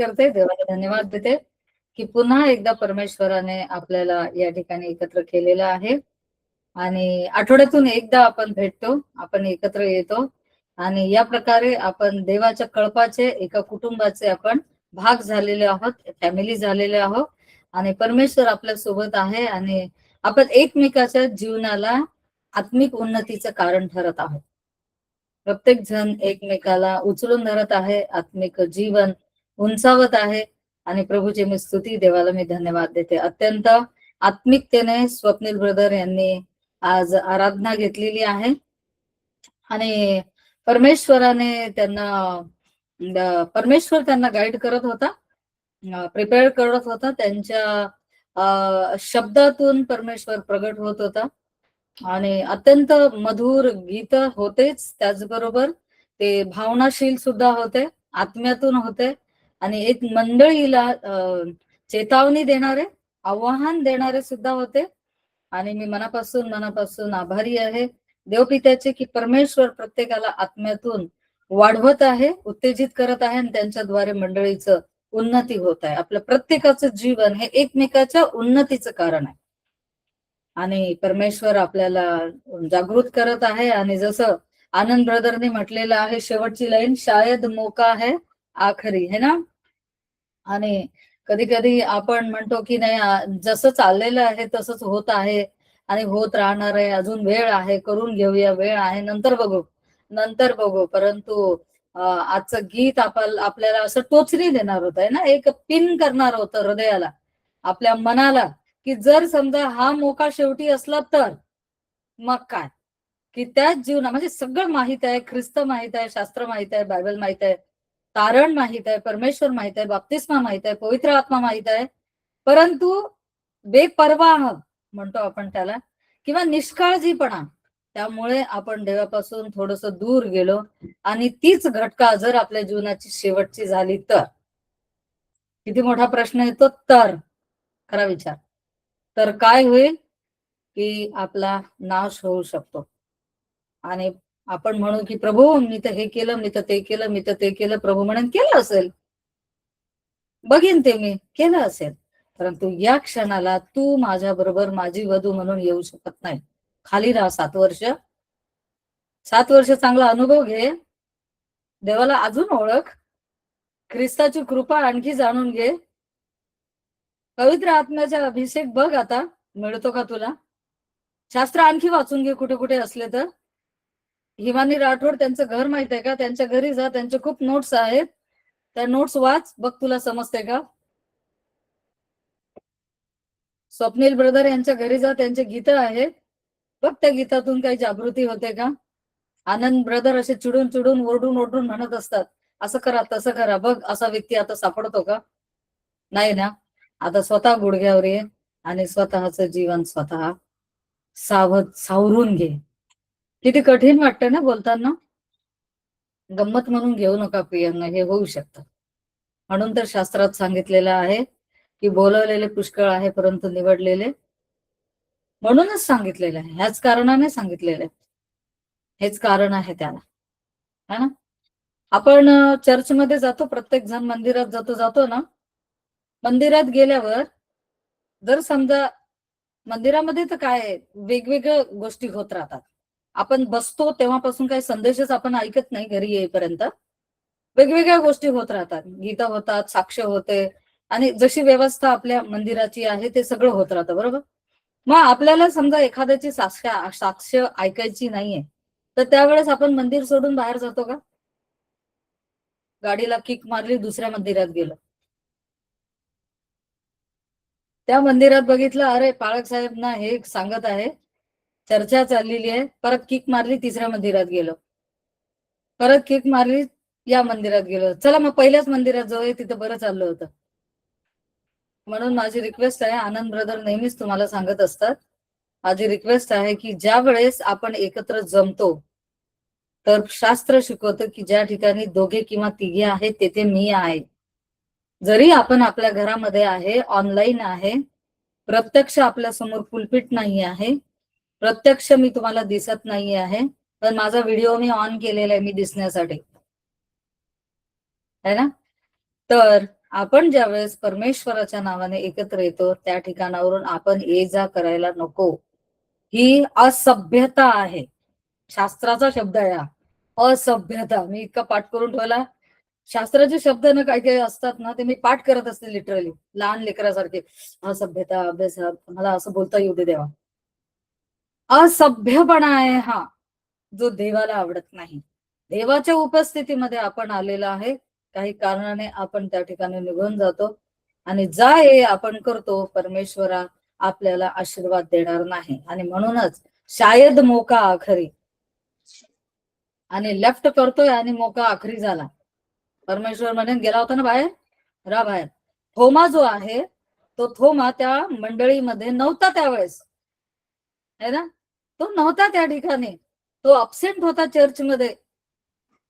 करते, देवाला धन्यवाद देते की पुन्हा एकदा परमेश्वराने आपल्याला या ठिकाणी एकत्र केलेलं आहे आणि आठवड्यातून एकदा आपण भेटतो, आपण एकत्र येतो आणि या प्रकारे आपण देवाच्या कळपाचे एका कुटुंबाचे आपण भाग झालेले आहोत, फॅमिली झालेले आहोत आणि परमेश्वर आपल्या सोबत आहे आणि आपण एकमेकाच्या जीवनाला आत्मिक उन्नतीचं कारण ठरत आहोत. प्रत्येक जण एकमेकाला उचलून धरत आहे, आत्मिक जीवन उंचावत आहे आणि प्रभूची मी स्तुती, देवाला मी धन्यवाद देते. अत्यंत आत्मिकतेने स्वप्नील ब्रदर यांनी आज आराधना घेतलेली आहे आणि परमेश्वराने परमेश्वर त्यांना गाईड करत होता, प्रिपेअर करत होता. त्यांच्या शब्दातून परमेश्वर प्रगट होत होता आणि अत्यंत मधुर गीत होतेच, त्याचबरोबर ते भावनाशील सुद्धा होते, आत्म्यातून होते आणि एक मंडळीला चेतावणी देणारे, आव्हान देणारे सुद्धा होते. आणि मी मनापासून आभारी आहे देवपित्याचे की परमेश्वर प्रत्येकाला आत्म्यातून वाढवत आहे, उत्तेजित करत आहे आणि त्यांच्याद्वारे मंडळीचं उन्नती होत आहे. आपलं प्रत्येकाचं जीवन हे एकमेकाच्या उन्नतीचं कारण आहे आणि परमेश्वर आपल्याला जागृत करत आहे. आणि जसं आनंद ब्रदरने म्हटलेलं आहे, शेवटची लाईन, शायद मौका है आखरी, है ना. आणि कधी कधी आपण म्हणतो की नाही, जसं चाललेलं आहे तसंच होत आहे आणि होत राहणार आहे, अजून वेळ आहे, करून घेऊया, वेळ आहे, नंतर बघू. परंतु आजचं गीत आपल्याला असं टोचणी देणार होत आहे ना, एक पिन करणार होतं हृदयाला, आपल्या मनाला, की जर समजा हा मोका शेवटी असला तर मग काय, की त्याच जीवना म्हणजे सगळं माहित आहे, ख्रिस्त माहित आहे, शास्त्र माहित आहे, बायबल माहित आहे, तारण माहित आहे, परमेश्वर माहित आहे, बाप्तिस्मा माहित आहे, पवित्र आत्मा माहित आहे, परंतु बेपर्वाह म्हणतो आपण त्याला, किंवा निष्काळजीपणा, त्यामुळे आपण देवापासून थोडस दूर गेलो आणि तीच घटका जर आपल्या जीवनाची शेवटची झाली तर किती मोठा प्रश्न येतो. तर खरा विचार, तर काय होईल, की आपला नाश होऊ शकतो. आणि आपण म्हणू की प्रभू मी तर हे केलं, मी तर ते केलं, मी तर ते केलं. प्रभू म्हणेन केलं असेल, बघीन ते मी केलं असेल, परंतु या क्षणाला तू माझ्या बरोबर माझी वधू म्हणून येऊ शकत नाही. खाली राहा 7 वर्ष चांगला अनुभव घे, देवाला अजून ओळख, ख्रिस्ताची कृपा आणखी जाणून घे, पवित्र आत्म्याचा अभिषेक बघ आता मिळतो का तुला, शास्त्र आणखी वाचून घे कुठे कुठे असले तर. हिमानी राठोड त्यांचं घर माहित आहे का, त्यांच्या घरी जा, त्यांचे खूप नोट्स आहेत, त्या नोट्स वाच, बघ तुला समजते का. स्वप्नील ब्रदर यांच्या घरी जा, त्यांचे गीत आहेत, बघ त्या गीतातून काही जागृती होते का. आनंद ब्रदर असे चिडून ओरडून म्हणत असतात, असं करा तसं करा, बघ असा व्यक्ती आता सापडतो का, नाही ना. आता स्वतः गुडघ्यावर ये आणि स्वतःच जीवन स्वतः सावरून घे. किती कठीण वाटतं ना बोलताना, गंमत म्हणून घेऊ नका प्रियांना, हे होऊ शकतं. म्हणून तर शास्त्रात सांगितलेलं आहे की बोलवलेले पुष्कळ आहे परंतु निवडलेले, म्हणूनच सांगितलेलं आहे, ह्याच कारणाने सांगितलेलं आहे, हेच कारण आहे त्याला, है ना. आपण चर्चमध्ये जातो, प्रत्येक जण मंदिरात जातो ना. मंदिरात गेल्यावर जर समजा मंदिरामध्ये तर काय वेगवेगळ्या गोष्टी होत राहतात, आपण बसतो तेव्हापासून काही संदेशच आपण ऐकत नाही घरी येईपर्यंत. वेगवेगळ्या गोष्टी होत राहतात, गीता होतात, साक्ष होते आणि जशी व्यवस्था आपल्या मंदिराची आहे ते सगळं होत राहतं, बरोबर. मग आपल्याला समजा एखाद्याची साक्ष ऐकायची नाहीये, तर त्यावेळेस आपण मंदिर सोडून बाहेर जातो का, गाडीला किक मारली, दुसऱ्या मंदिरात गेलो, त्या मंदिरात बघितलं, अरे पाळक साहेब ना हे सांगत आहे, चर्चा चाललेली आहे, परत किक मारली, तिसऱ्या मंदिरात गेलो, परत किक मारली, या मंदिरात गेलो, चला मग पहिल्याच मंदिरात जाऊया, तिथं बरं चाललं होतं. म्हणून माझी रिक्वेस्ट आहे, आनंद ब्रदर नेहमीच तुम्हाला सांगत असतात, माझी रिक्वेस्ट आहे की ज्या वेळेस आपण एकत्र जमतो तर शास्त्र शिकवतं की ज्या ठिकाणी 2 किंवा 3 आहेत तेथे मी आहे. जरी आपण आपल्या घरामध्ये आहे, ऑनलाईन आहे, प्रत्यक्ष आपल्या समोर पुलपिट नाही आहे, प्रत्यक्ष मी तुम्हाला दिसत नाही आहे, पण माझा व्हिडिओ मी ऑन केलेला आहे मी दिसण्यासाठी, है ना. तर आपण ज्यावेळेस परमेश्वराच्या नावाने एकत्र येतो त्या ठिकाणावरून आपण ये जा करायला नको. ही असभ्यता आहे. शास्त्राचा शब्द आहे हा, असभ्यता. मी इतका पाठ करून ठेवला. शास्त्राचे शब्द ना काही काही असतात ना, ते मी पाठ करत असते लिटरली लहान लेकरासारखे. असभ्यता, अभ्यास, मला असं बोलता येऊ दे देवा. असभ्यपणा आहे हा, जो देवाला आवडत नाही. देवाच्या उपस्थितीमध्ये आपण आलेला आहे, काही कारणाने आपण त्या ठिकाणी निघून जातो आणि जा ये आपण करतो, परमेश्वरा आपल्याला आशीर्वाद देणार नाही. आणि म्हणूनच शायद मोका आखरी, आणि लेफ्ट करतोय आणि मोका आखरी झाला. परमेश्वर म्हणून गेला होता ना बाहेर, रा बाहेर. थोमा जो आहे तो थोमा त्या मंडळीमध्ये नव्हता त्यावेळेस, है ना, तो नव्हता त्या ठिकाणी, तो अब्सेंट होता चर्चमध्ये.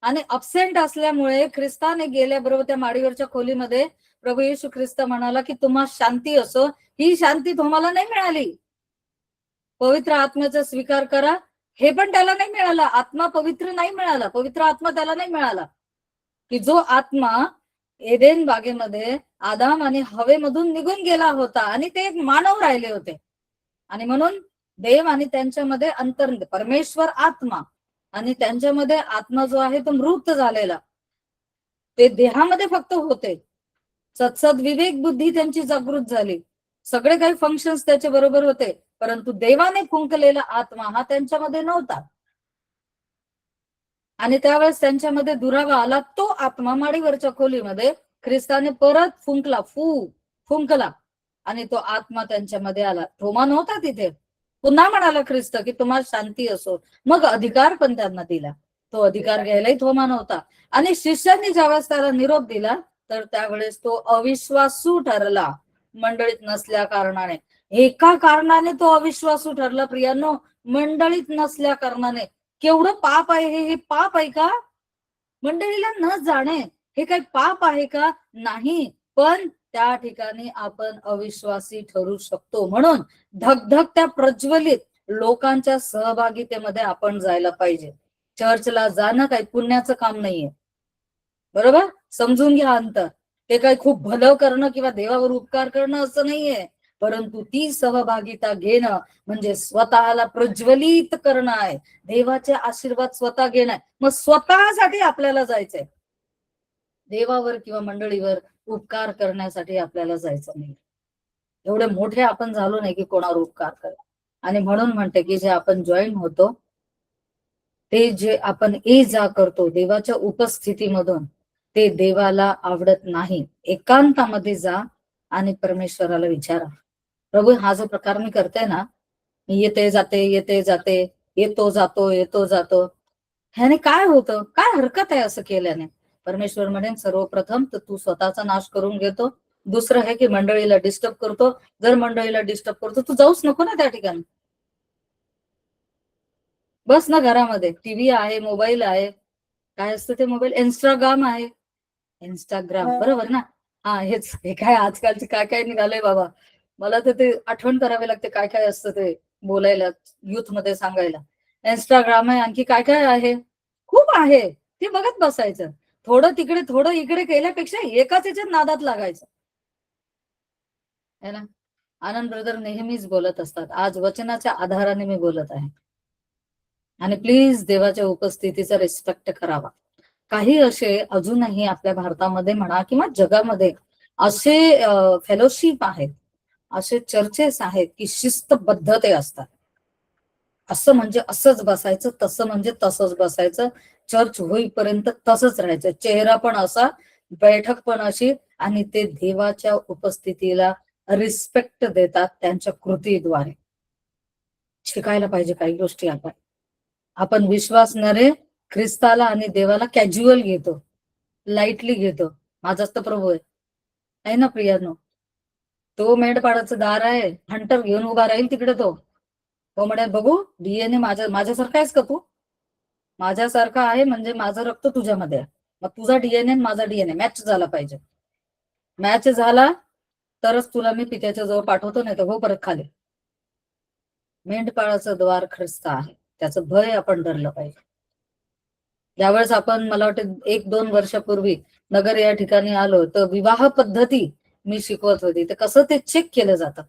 आणि अब्सेंट असल्यामुळे ख्रिस्ताने गेल्याबरोबर त्या माडीवरच्या खोलीमध्ये प्रभू येशू ख्रिस्त म्हणाला की तुम्हा शांती असो. ही शांती तुम्हाला नाही मिळाली. पवित्र आत्म्याचा स्वीकार करा, हे पण त्याला नाही मिळालं. आत्मा पवित्र नाही मिळाला, पवित्र आत्मा त्याला नाही मिळाला. की जो आत्मा एदेन बागेमध्ये आदाम आणि हवेमधून निघून गेला होता आणि ते एक मानव राहिले होते. आणि म्हणून देव आणि त्यांच्यामध्ये अंतर, परमेश्वर आत्मा आणि त्यांच्यामध्ये आत्मा जो आहे तो मृत झालेला, ते देहामध्ये फक्त होते. सत्सद विवेक बुद्धी त्यांची जागृत झाली, सगळे काही फंक्शन्स त्याच्या बरोबर होते, परंतु देवाने फुंकलेला आत्मा हा त्यांच्यामध्ये नव्हता. आणि त्यावेळेस त्यांच्यामध्ये दुरावा आला. तो आत्मा माडीवरच्या खोलीमध्ये ख्रिस्ताने परत फुंकला आणि तो आत्मा त्यांच्यामध्ये आला. थोमा नव्हता तिथे. पुन्हा म्हणाला ख्रिस्त की तुम्हाला शांती असो. मग अधिकार पण त्यांना दिला. तो अधिकार घ्यायलाही थोमा नव्हता. आणि शिष्यांनी ज्यावेळेस त्याला निरोप दिला तर त्यावेळेस तो अविश्वासू ठरला, मंडळीत नसल्या कारणाने. एका कारणाने तो अविश्वासू ठरला प्रियांनो, मंडळीत नसल्या कारणाने. केवढं पाप आहे हे पाप आहे का? मंडळीला न जाणे हे काही पाप आहे का? नाही. पण त्या ठिकाणी आपण अविश्वासी ठरू शकतो. म्हणून धगधगत्या प्रज्वलित लोकांच्या सहभागितेमध्ये आपण जायला पाहिजे. चर्चला जाणं काही पुण्याचं काम नाहीये, बरोबर? समजून घ्या अंतर. ते काही खूप भलं करणं किंवा देवावर उपकार करणं असं नाहीये, परंतु ती सहभागिता घेणं म्हणजे स्वतःला प्रज्वलित करणं आहे, देवाचे आशीर्वाद स्वतः घेणं आहे. मग स्वतःसाठी आपल्याला जायचंय, देवावर किंवा मंडळीवर उपकार करण्यासाठी आपल्याला जायचं नाही. एवढे मोठे आपण झालो नाही की कोणावर उपकार करा. आणि म्हणून म्हणते की जे आपण जॉईन होतो, ते जे आपण ये जा करतो देवाच्या उपस्थितीमधून, ते देवाला आवडत नाही. एकांतामध्ये जा आणि परमेश्वराला विचारा, प्रभू हा जो प्रकार मी करते ना, मी येते जाते, येतो जातो, ह्याने काय होतं, काय हरकत आहे असं केल्याने? परमेश्वर म्हणेन सर्वप्रथम तर तू स्वतःचा नाश करून घेतो. दुसरं आहे की मंडळीला डिस्टर्ब करतो. जर मंडळीला डिस्टर्ब करतो, तू जाऊच नको ना त्या ठिकाणी. बस ना घरामध्ये. टीव्ही आहे, मोबाईल आहे, काय असतं ते मोबाईल, इंस्टाग्राम आहे. इंस्टाग्राम बरोबर ना? हा, हेच. हे काय आजकालचे काय काय निघालंय बाबा, मला तर ते आठवण करावे लागते काय काय असतं ते बोलायला, युथ मध्ये सांगायला. इंस्टाग्राम आहे, आणखी काय काय आहे, खूप आहे. ते बघत बसायचं. थोडं तिकडे थोडं इकडे केल्यापेक्षा एकाच याच्यात नादात लागायचं, है ना? आनंद ब्रदर नेहमीच बोलत असतात. आज वचनाच्या आधाराने मी बोलत आहे. आणि प्लीज देवाच्या उपस्थितीचा रिस्पेक्ट करावा. काही असे अजूनही आपल्या भारतामध्ये म्हणा किंवा जगामध्ये असे फेलोशिप आहेत, असे चर्चेस आहेत की शिस्तबद्ध ते असतात. असं म्हणजे असंच बसायचं, तसं म्हणजे तसंच बसायचं, चर्च होईपर्यंत तसंच राहायचं. चेहरा पण असा, बैठक पण अशी, आणि ते देवाच्या उपस्थितीला रिस्पेक्ट देतात त्यांच्या कृतीद्वारे. शिकायला पाहिजे काही गोष्टी. आपण विश्वास नरे ख्रिस्ताला आणि देवाला कॅज्युअल घेतो, लाईटली घेतो. माझाच तर प्रभू आहे ना प्रियानो. तो मेंढपाळाचं दार आहे, हंटर घेऊन उभा राहील तिकडे. तो म्हणेल बघू डीएनए माझ्यासारखा आहेस का तू? माझ्यासारखा आहे म्हणजे माझं रक्त तुझ्यामध्ये आहे, मग तुझा डीएनए माझा डीएनए मॅच झाला पाहिजे. मॅच झाला तरच तुला मी पित्याच्या जवळ पाठवतो, नाही तर हो परत खाली. मेंढपाळाचं द्वार ख्रिस्त आहे, त्याचं भय आपण धरलं पाहिजे. ज्यावेळेस आपण, मला वाटतं 1-2 वर्षापूर्वी नगर या ठिकाणी आलो तर विवाह पद्धती मी शिकवत होती. तर कसं ते चेक केलं जातं,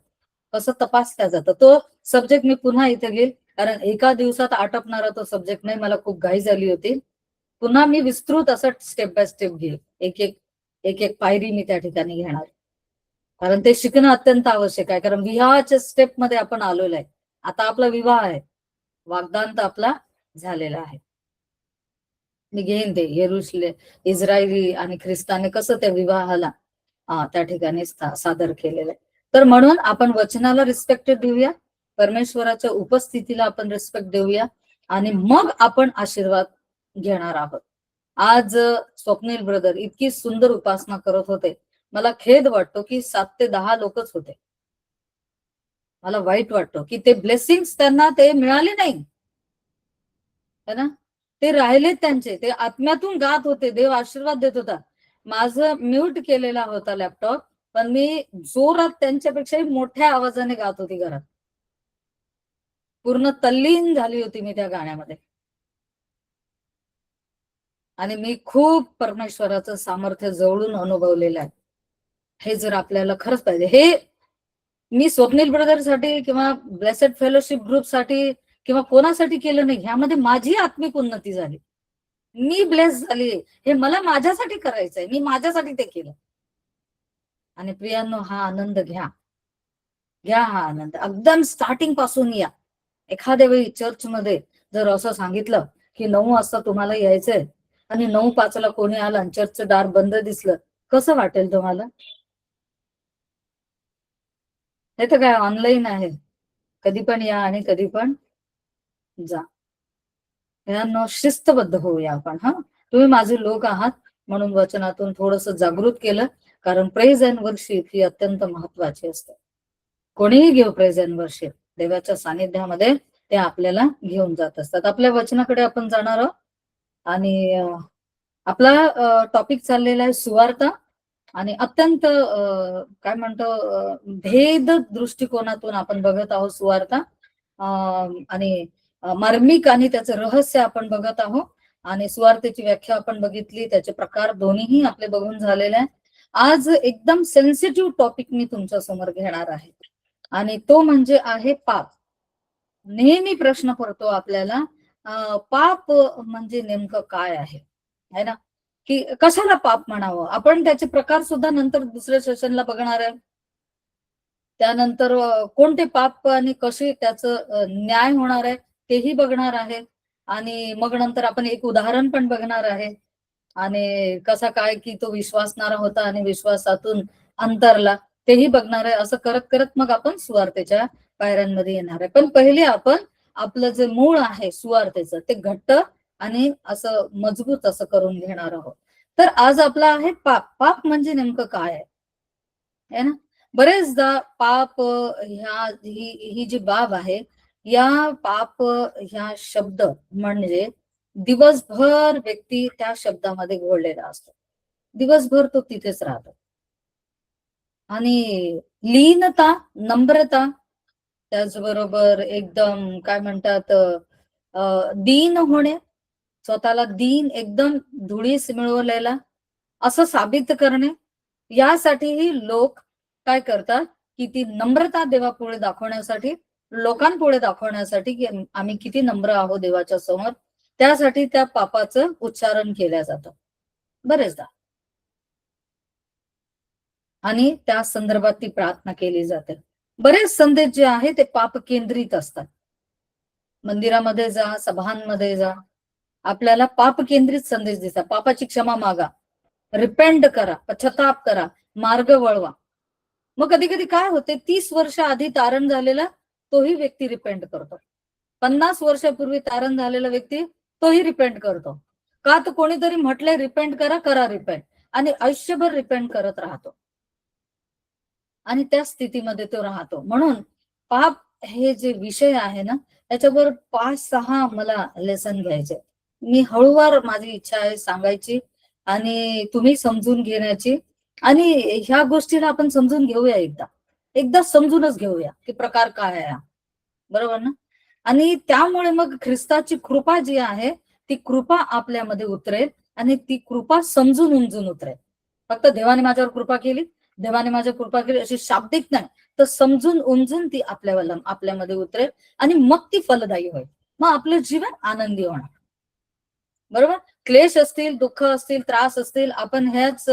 कसं तपासलं जातं, तो सब्जेक्ट मी पुन्हा इथे घेईल. कारण एका दिवसात आटपणारा तो सब्जेक्ट नाही, मला खूप घाई झाली होती. पुन्हा मी विस्तृत असं स्टेप बाय स्टेप घेईल, एक एक एक एक पायरी मी त्या ठिकाणी घेणार. कारण ते शिकणं अत्यंत आवश्यक आहे. कारण विवाहाच्या स्टेप मध्ये आपण आलेलो आहे. आता आपला विवाह आहे, वाग्दान तर आपला झालेला आहे. मी घेईन ते इस्रायली आणि ख्रिस्ताने कसं त्या विवाहाला त्या ठिकाणी सादर केलेलं आहे. तर म्हणून आपण वचनाला रिस्पेक्ट देऊया, परमेश्वराच्या उपस्थितीला आपण रिस्पेक्ट देऊया आणि मग आपण आशीर्वाद घेणार आहोत. आज स्वप्नील ब्रदर इतकी सुंदर उपासना करत होते. मला खेद वाटतो की 7 ते 10 लोकच होते. मला वाईट वाटतं की ते ब्लेसिंग्स त्यांना ते मिळाले नाही, है ना. ते राहिले त्यांचे, ते आत्म्यातून गात होते, देव आशीर्वाद देत होता. माझं म्यूट केलेला होता लॅपटॉप, पण मी जोरात त्यांच्यापेक्षाही मोठ्या आवाजाने गात होती घरात. पूर्ण तल्लीन झाली होती मी त्या गाण्यामध्ये. आणि मी खूप परमेश्वराचं सामर्थ्य जवळून अनुभवलेलं आहे. हे जर आपल्याला खरंच पाहिजे, हे मी स्वप्नील ब्रदरसाठी किंवा ब्लेसेड फेलोशिप ग्रुपसाठी किंवा कोणासाठी केलं नाही, ह्यामध्ये माझी आत्मिक उन्नती झाली. मी ब्लेस झाली, हे मला माझ्यासाठी करायचंय, मी माझ्यासाठी ते केलं. आणि प्रियांनो, हा आनंद घ्या, घ्या हा आनंद. एकदम स्टार्टिंग पासून या. एखाद्या वेळी चर्चमध्ये जर असं सांगितलं की 9 वाजता तुम्हाला यायचंय आणि 9:05 कोणी आलं आणि चर्चचं दार बंद दिसलं, कसं वाटेल तुम्हाला? हे तर काय ऑनलाईन आहे, कधी पण या आणि कधी पण जा. यांना शिस्तबद्ध होऊया आपण. हा, तुम्ही माझे लोक आहात म्हणून वचनातून थोडस जागृत केलं. कारण प्रेज अँड वर्शिप ही अत्यंत महत्वाची असते. कोणीही घेऊ प्रेज अँड वर्शिप, देवाच्या सानिध्यामध्ये ते आपल्याला घेऊन जात असतात. आपल्या वचनाकडे आपण जाणार आहोत आणि आपला टॉपिक चाललेला आहे सुवार्ता. आणि अत्यंत काय म्हणतो भेद दृष्टिकोनातून आपण बघत आहोत सुवार्ता. आणि मार्मिक आणि त्याचं रहस्य आपण बघत आहोत. आणि सुवार्तेची व्याख्या आपण बघितली, त्याचे प्रकार दोन्हीही आपले बघून झालेले आहे. आज एकदम सेन्सिटिव्ह टॉपिक मी तुमच्या समोर घेणार आहे आणि तो म्हणजे आहे पाप. नेहमी प्रश्न पडतो आपल्याला, पाप म्हणजे नेमकं काय आहे ना, की कशाला पाप म्हणावं. आपण त्याचे प्रकार सुद्धा नंतर दुसऱ्या सेशनला बघणार आहे. त्यानंतर कोणते पाप आणि कसे त्याचं न्याय होणार आहे तेही बघणार आहे. आणि मग नंतर आपण एक उदाहरण पण बघणार आहे. आणि कसा काय की तो विश्वासणारा होता आणि विश्वासातून अंतरला, तेही बघणार आहे. असं करत करत मग आपण सुवार्तेच्या पायऱ्यांमध्ये येणार आहे. पण पहिले आपण आपलं जे मूळ आहे सुवार्तेचं ते घट्ट आणि असं मजबूत असं करून घेणार आहोत. तर आज आपला आहे पाप. पाप म्हणजे नेमकं काय आहे ना. बरेचदा पाप ही जी बाब आहे, या पाप ह्या शब्द म्हणजे दिवसभर व्यक्ती त्या शब्दामध्ये घोळलेला असतो. दिवसभर तो तिथेच राहतो. आणि लीनता, नम्रता, त्याचबरोबर एकदम काय म्हणतात दीन होणे, स्वतःला दीन एकदम धुळीस मिळवलेला असं साबित करणे, यासाठीही लोक काय करतात की ती नम्रता देवापुढे दाखवण्यासाठी, लोकांपुढे दाखवण्यासाठी की आम्ही किती नम्र आहोत देवाच्या समोर, त्यासाठी त्या पापाचं उच्चारण केलं जातं बरेचदा. आणि त्या संदर्भात ती प्रार्थना केली जाते. बरेच संदेश जे आहे ते पाप केंद्रित असतात. मंदिरामध्ये जा, सभांमध्ये जा, आपल्याला पाप केंद्रित संदेश दिसतात. पापाची क्षमा मागा, रिपेंड करा, पश्चाताप करा, मार्ग वळवा. मग कधी कधी काय होते, 30 वर्ष आधी तारण झालेला तोही व्यक्ती रिपेंड करतो. 50 वर्षापूर्वी तारण झालेला व्यक्ती तोही रिपेंड करतो. का तर कोणीतरी म्हटलंय रिपेंड करा, करा रिपेंड, आणि आयुष्यभर रिपेंड करत राहतो आणि त्या स्थितीमध्ये तो राहतो. म्हणून पाप हे जे विषय आहे ना, त्याच्यावर 5-6 मला लेसन घ्यायचे. मी हळूवार माझी इच्छा आहे सांगायची आणि तुम्ही समजून घेण्याची. आणि ह्या गोष्टीला आपण समजून घेऊया, एकदा एकदा समजूनच घेऊया की प्रकार काय आहे, बरोबर ना. आणि त्यामुळे मग ख्रिस्ताची कृपा जी आहे ती कृपा आपल्यामध्ये उतरेल आणि ती कृपा समजून उमजून उतरेल. फक्त देवाने माझ्यावर कृपा केली, देवाने माझ्यावर कृपा केली अशी शाब्दिक नाही, तर समजून उमजून ती आपल्यामध्ये उतरेल आणि मग ती फलदायी होईल. मग आपलं जीवन आनंदी होणार. बरोबर. क्लेश असतील, दुःख असतील, त्रास असतील, आपण ह्याच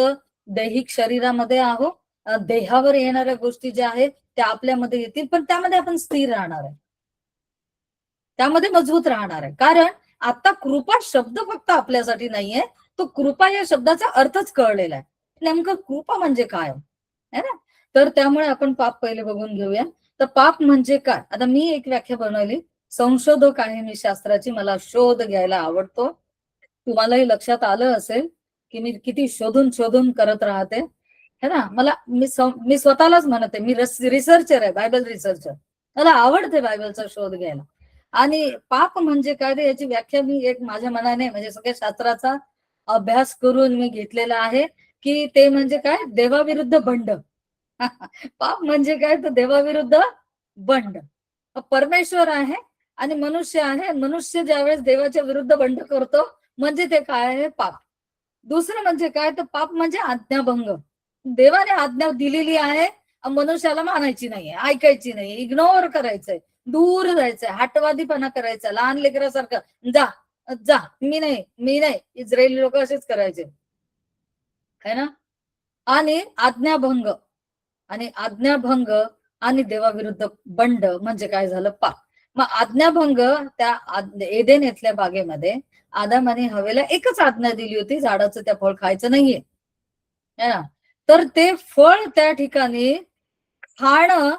दैहिक शरीरामध्ये आहोत. देहावर येणाऱ्या गोष्टी ज्या आहेत त्या आपल्यामध्ये येतील, पण त्यामध्ये आपण स्थिर राहणार आहे, त्यामध्ये मजबूत राहणार आहे. कारण आता कृपा शब्द फक्त आपल्यासाठी नाहीये, तो कृपा या शब्दाचा अर्थच कळलेला आहे. नेमकं कृपा म्हणजे काय आहे ना. तर त्यामुळे आपण पाप पहिले बघून घेऊया. तर पाप म्हणजे काय. आता मी एक व्याख्या बनवली. संशोधक आहे मी शास्त्राची, मला शोध घ्यायला आवडतो. तुम्हालाही लक्षात आलं असेल की मी किती शोधून शोधून करत राहते है ना. मी स्वतःलाच म्हणते मी रिसर्चर आहे, बायबल रिसर्चर. मला आवडते बायबलचा शोध घ्यायला. आणि पाप म्हणजे काय ते याची व्याख्या मी एक माझ्या मनाने म्हणजे सगळ्या शास्त्राचा अभ्यास करून मी घेतलेला आहे की ते म्हणजे काय, देवाविरुद्ध बंड. पाप म्हणजे काय, तर देवाविरुद्ध बंड. परमेश्वर आहे आणि मनुष्य आहे. मनुष्य ज्यावेळेस देवाच्या विरुद्ध बंड करतो म्हणजे ते काय आहे, पाप. दुसरं म्हणजे काय, तर पाप म्हणजे आज्ञाभंग. देवाने आज्ञा दिलेली आहे, मनुष्याला मानायची नाहीये, ऐकायची नाही, इग्नोर करायचंय, दूर जायचंय, हटवादीपणा करायचा, लहान लेकरासारखं जा जा, मी नाही मी नाही. इस्रायली लोक असेच करायचे है ना. आणि आज्ञाभंग, आणि आज्ञाभंग आणि देवाविरुद्ध बंड म्हणजे काय झालं, पाप. मग आज्ञाभंग, त्या एदेन येथल्या बागेमध्ये आदम आणि हवेला एकच आज्ञा दिली होती, झाडाचं त्या फळ खायचं नाहीये है ना. तर ते फळ त्या ठिकाणी खाणं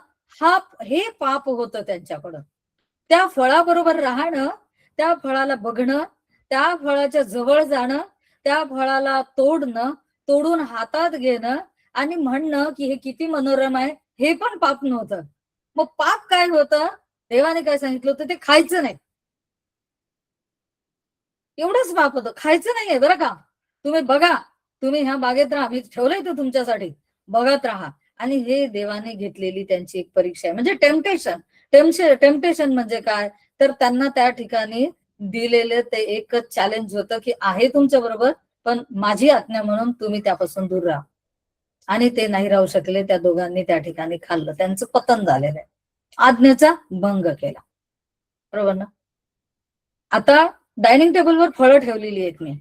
हे पाप होतं त्यांच्याकडं. त्या फळाबरोबर राहणं, त्या फळाला बघणं, त्या फळाच्या जवळ जाणं, त्या फळाला तोडणं, तोडून हातात घेणं आणि म्हणणं की हे किती मनोरम आहे, हे पण पाप नव्हतं. मग पाप काय होतं, देवाने काय सांगितलं होतं, ते खायचं नाही. एवढंच पाप होतं, खायचं नाहीये बरं का. तुम्ही बघा, तुम्ही ह्या बागेत राहा, मी ठेवलंय ते तुमच्यासाठी, बघत राहा. आणि हे देवाने घेतलेली त्यांची एक परीक्षा आहे, म्हणजे टेम्पटेशन म्हणजे काय, तर त्यांना त्या ठिकाणी दिलेलं ते एकच चॅलेंज होतं की आहे तुमच्या बरोबर, पण माझी आज्ञा म्हणून तुम्ही त्यापासून दूर राहा. आणि ते नाही राहू शकले, त्या दोघांनी त्या ठिकाणी खाल्लं, त्यांचं पतन झालेलं आहे, आज्ञेचा भंग केला. बरोबर ना. आता डायनिंग टेबलवर फळं ठेवलेली आहेत मी,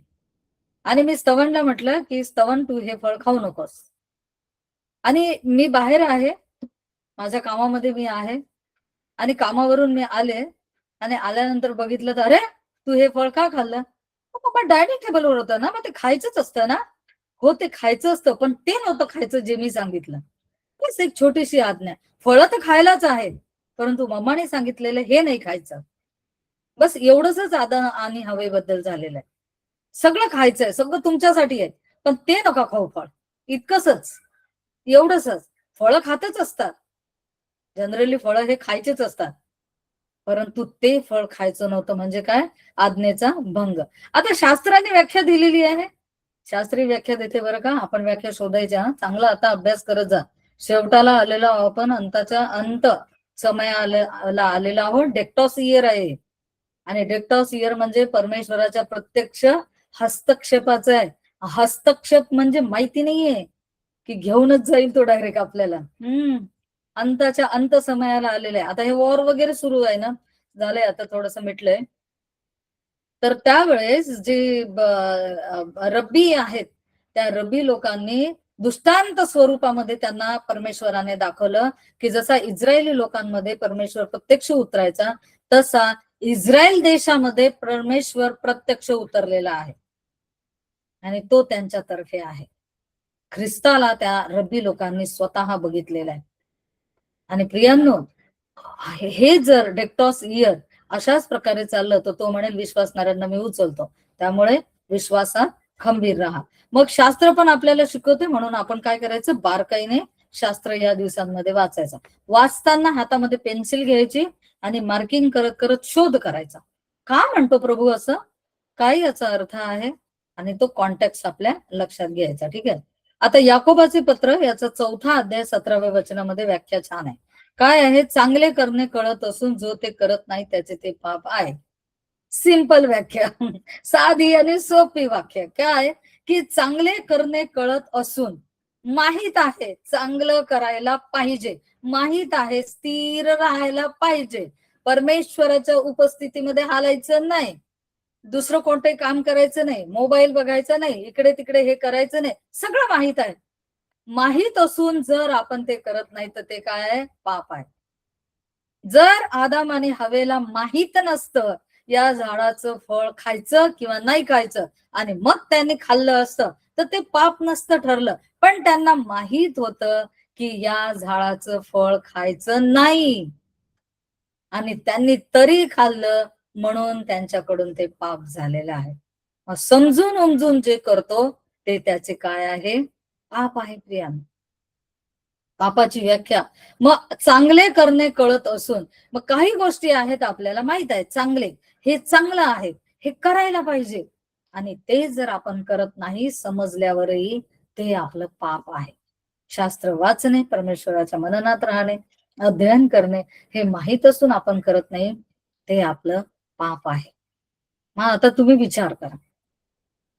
आणि मी स्तवनला म्हटलं की स्तवन तू हे फळ खाऊ नकोस. आणि मी बाहेर आहे, माझ्या कामामध्ये मी आहे, आणि कामावरून मी आले, आणि आल्यानंतर बघितलं तर अरे तू हे फळ का खाल्लं. बाबा डायनिंग टेबलवर होतं ना, मग ते खायचंच असतं ना. हो ते खायचं असतं, पण ते नव्हतं खायचं जे मी सांगितलं. बस एक छोटीशी आज्ञा, फळं तर खायलाच आहे, परंतु मम्माने सांगितलेलं हे नाही खायचं. बस एवढंच आदन आणि हवेबद्दल झालेलं आहे. सगळं खायचंय, सगळं तुमच्यासाठी आहे, पण ते नका खाऊ फळ. इतकंच, एवढंच. फळं खातच असतात, जनरली फळं हे खायचेच असतात, परंतु ते फळ खायचं नव्हतं म्हणजे काय, आज्ञेचा भंग. आता शास्त्राने व्याख्या दिलेली आहे, शास्त्री व्याख्या देते बरं का. आपण व्याख्या शोधायच्या, चांगला आता अभ्यास करत जा. शेवटाला आलेला आपण अंताच्या अंत समयाला आलेला आहोत. डेक्टॉस इयर आहे, आणि डेक्टॉस इयर म्हणजे परमेश्वराच्या प्रत्यक्ष हस्तक्षेपाचं आहे. हस्तक्षेप म्हणजे माहिती नाहीये की घेऊनच जाईल तो डायरेक्ट आपल्याला. अंताच्या अंत समयाला आलेलं आहे. आता हे वॉर वगैरे सुरू आहे ना, झालंय आता थोडस मिटलंय. तर त्यावेळेस जे रब्बी आहेत, त्या रब्बी लोकांनी दृष्टांत स्वरूपामध्ये त्यांना परमेश्वराने दाखवलं की जसा इस्रायली लोकांमध्ये परमेश्वर प्रत्यक्ष उतरायचा, तसा इस्रायल देशामध्ये परमेश्वर प्रत्यक्ष उतरलेला आहे, आणि तो त्यांच्यातर्फे आहे. ख्रिस्ताला त्या रब्बी लोकांनी स्वतः बघितलेलं आहे. आणि प्रियांनो, हे जर डेक्टॉस इयर अशाच प्रकारे चाललं तर तो म्हणेल विश्वासणाऱ्यांना मी उचलतो. त्यामुळे विश्वासात खंबीर राहा. मग शास्त्र पण आपल्याला शिकवते, म्हणून आपण काय करायचं, बारकाईने शास्त्र या दिवसांमध्ये वाचायचं. वाचताना हातामध्ये पेन्सिल घ्यायची आणि मार्किंग करत करत शोध करायचा, का म्हणतो प्रभू असं, काय याचा अर्थ आहे, आणि तो कॉन्टेक्स्ट आपल्या लक्षात घ्यायचा. ठीक आहे. आता याकोबाचे पत्र याचा 4था अध्याय 17व्या वचनामध्ये व्याख्या छान आहे. काय आहे, चांगले करणे कळत असून जो ते करत नाही त्याचे ते पाप आहे. सिंपल व्याख्या साधी आणि सोपी व्याख्या काय की चांगले करणे कळत असून माहित आहे चांगलं करायला पाहिजे, माहित आहे स्थिर राहायला पाहिजे, परमेश्वराच्या उपस्थितीमध्ये हालायचं नाही, दुसरं कोणतंही काम करायचं नाही, मोबाईल बघायचा नाही, इकडे तिकडे हे करायचं नाही, सगळं माहित आहे. माहित असून जर आपण ते करत नाही तर ते काय आहे? पाप आहे. जर आदाम आणि हवेला माहित नसतं या झाडाचं फळ खायचं किंवा नाही खायचं आणि मग त्यांनी खाल्लं असतं तर ते पाप नसतं ठरलं, पण त्यांना माहित होतं की या झाडाचं फळ खायचं नाही आणि त्यांनी तरी खाल्लं, म्हणून त्यांच्याकडून ते पाप झालेलं आहे. मग समजून उमजून जे करतो ते त्याचे काय आहे? पाप आहे प्रियांनो. पापाची व्याख्या मग चांगले करणे कळत असून मग काही गोष्टी आहेत आपल्याला माहित आहे चांगले, हे चांगलं आहे, हे करायला पाहिजे, आणि ते जर आपण करत नाही समजल्यावरही ते आपलं पाप आहे. शास्त्र वाचणे, परमेश्वराच्या मननात राहणे, अध्ययन करणे हे माहित असून आपण करत नाही ते आपलं पाप आहे. मग आता तुम्ही विचार करा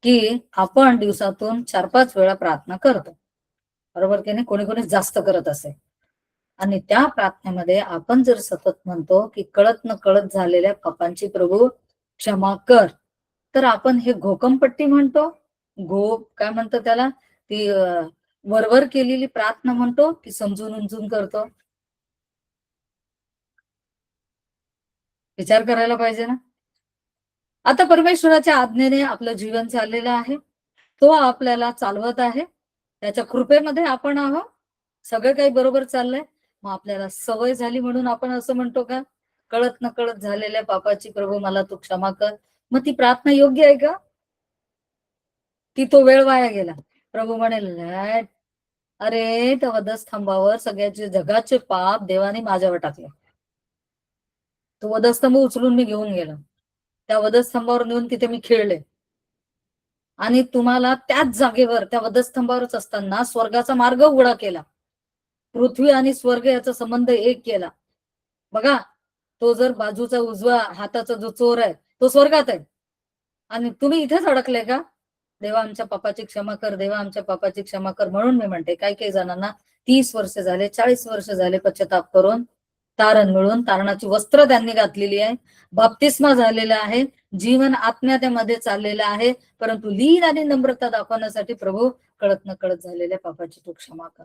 की आपण दिवसातून 4-5 वेळा प्रार्थना करतो, बरोबर की नाही? कोणी कोणी जास्त करत असेल, आणि त्या प्रार्थनेमध्ये आपण जर सतत म्हणतो की कळत न कळत झालेल्या पापांची प्रभू क्षमा कर, तर आपण हे घोकमपट्टी म्हणतो, काय म्हणतो त्याला, ती वरवर केलेली प्रार्थना म्हणतो की समजून उमजून करतो? विचार करायला पाहिजे ना. आता परमेश्वराच्या आज्ञेने आपलं जीवन चाललेलं आहे, तो आपल्याला चालवत आहे, त्याच्या कृपेमध्ये आपण आहोत, सगळं काही बरोबर चाललंय. मग आपल्याला सवय झाली म्हणून आपण असं म्हणतो का कळत न कळत झालेल्या पापाची प्रभू मला तू क्षमा कर? मग ती प्रार्थना योग्य आहे का? की तो वेळ वाया गेला? प्रभू म्हणेल "नाही, अरे त्या वधस्तंभावर सगळ्याचे जगाचे पाप देवाने माझ्यावर टाकले, तो वधस्तंभ उचलून मी घेऊन गेलो, त्या वधस्तंभावर नेऊन तिथे मी खेळले, आणि तुम्हाला त्याच जागेवर त्या वधस्तंभावरच असताना स्वर्गाचा मार्ग उघडा केला, पृथ्वी आणि स्वर्ग याचा संबंध एक केला. बघा, तो जर बाजूचा उजवा हाताचा जो चोर आहे तो स्वर्गात आहे, आणि तुम्ही इथेच अडकले का? देवा आमच्या पापाची क्षमा कर, देवा आमच्या पापाची क्षमा कर. म्हणून मी म्हणते काही काही जणांना 30 वर्ष झाले, 40 वर्ष झाले पश्चाताप करून तारण मिळून तारणाची वस्त्र त्यांनी घातलेली आहे, बाप्तिस्मा झालेला आहे, जीवन आत्म्यामध्ये चाललेलं आहे, परंतु लीन आणि नम्रता दाखवण्यासाठी प्रभू कळत न कळत झालेल्या पापाची तू क्षमा कर.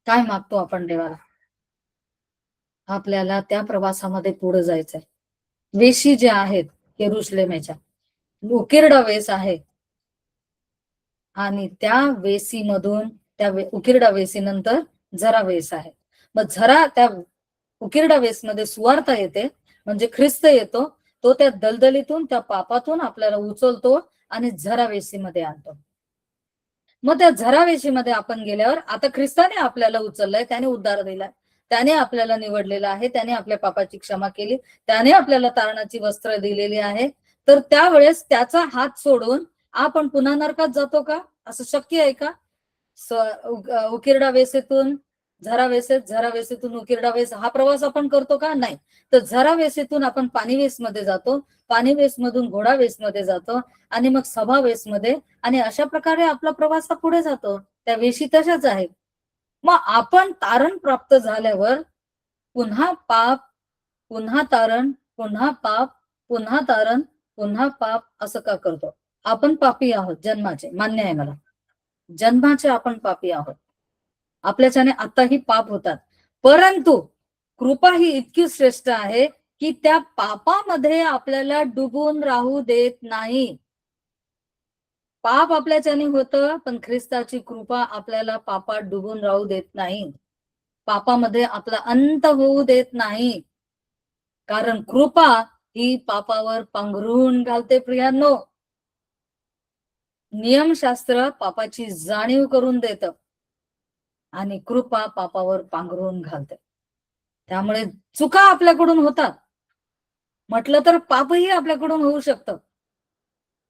काय मागतो आपण देवाला? आपल्याला त्या प्रवासामध्ये पुढे जायचंय. वेशी जे आहेत यरुशलेमेच्या, उकिरडा वेस आहे, आणि त्या वेसीमधून उकिरडा वेसीनंतर झरा वेस आहे. मग त्या उकिरडा वेसमध्ये सुवार्ता येते, म्हणजे ख्रिस्त येतो, तो त्या दलदलीतून त्या पापातून आपल्याला उचलतो आणि झरा वेशीमध्ये आणतो. मग त्या झरावेशीमध्ये आपण गेल्यावर आता ख्रिस्ताने आपल्याला उचललंय, त्याने उद्धार दिलाय, त्याने आपल्याला निवडलेलं आहे, त्याने आपल्या पापाची क्षमा केली, त्याने आपल्याला तारणाची वस्त्र दिलेली आहे, तर त्यावेळेस त्याचा हात सोडून आपण पुन्हा नरकात जातो का? असं शक्य आहे का? उकिरडा वेसेतून झरा वेसेत, झरा वेसेतून उकिरडा वेस, हा प्रवास आपण करतो का? नाही. तर झरा वेसेतून आपण पाणी वेसमध्ये जातो, पाणी वेसमधून घोडा वेसमध्ये जातो, आणि मग सभा वेसमध्ये, आणि अशा प्रकारे आपला प्रवास हा पुढे जातो. त्या वेशी तशाच आहेत. मग आपण तारण प्राप्त झाल्यावर पुन्हा पाप, पुन्हा तारण, पुन्हा पाप, पुन्हा तारण, पुन्हा पाप असं का करतो? आपण पापी आहोत जन्माचे, मान्य आहे मला, जन्माचे आपण पापी आहोत, आपल्याच्याने आताही पाप होतात, परंतु कृपा ही इतकी श्रेष्ठ आहे की त्या पापामध्ये आपल्याला डुबून राहू देत नाही. पाप आपल्याच्याने होतं, पण ख्रिस्ताची कृपा आपल्याला पापात डुबून राहू देत नाही, पापामध्ये आपला अंत होऊ देत नाही, कारण कृपा ही पापावर पांघरून घालते प्रियांनो. नियमशास्त्र पापाची जाणीव करून देतं, आणि कृपा पापावर पांघरून घालते. त्यामुळे चुका आपल्याकडून होतात, म्हटलं तर पापही आपल्याकडून होऊ शकतं,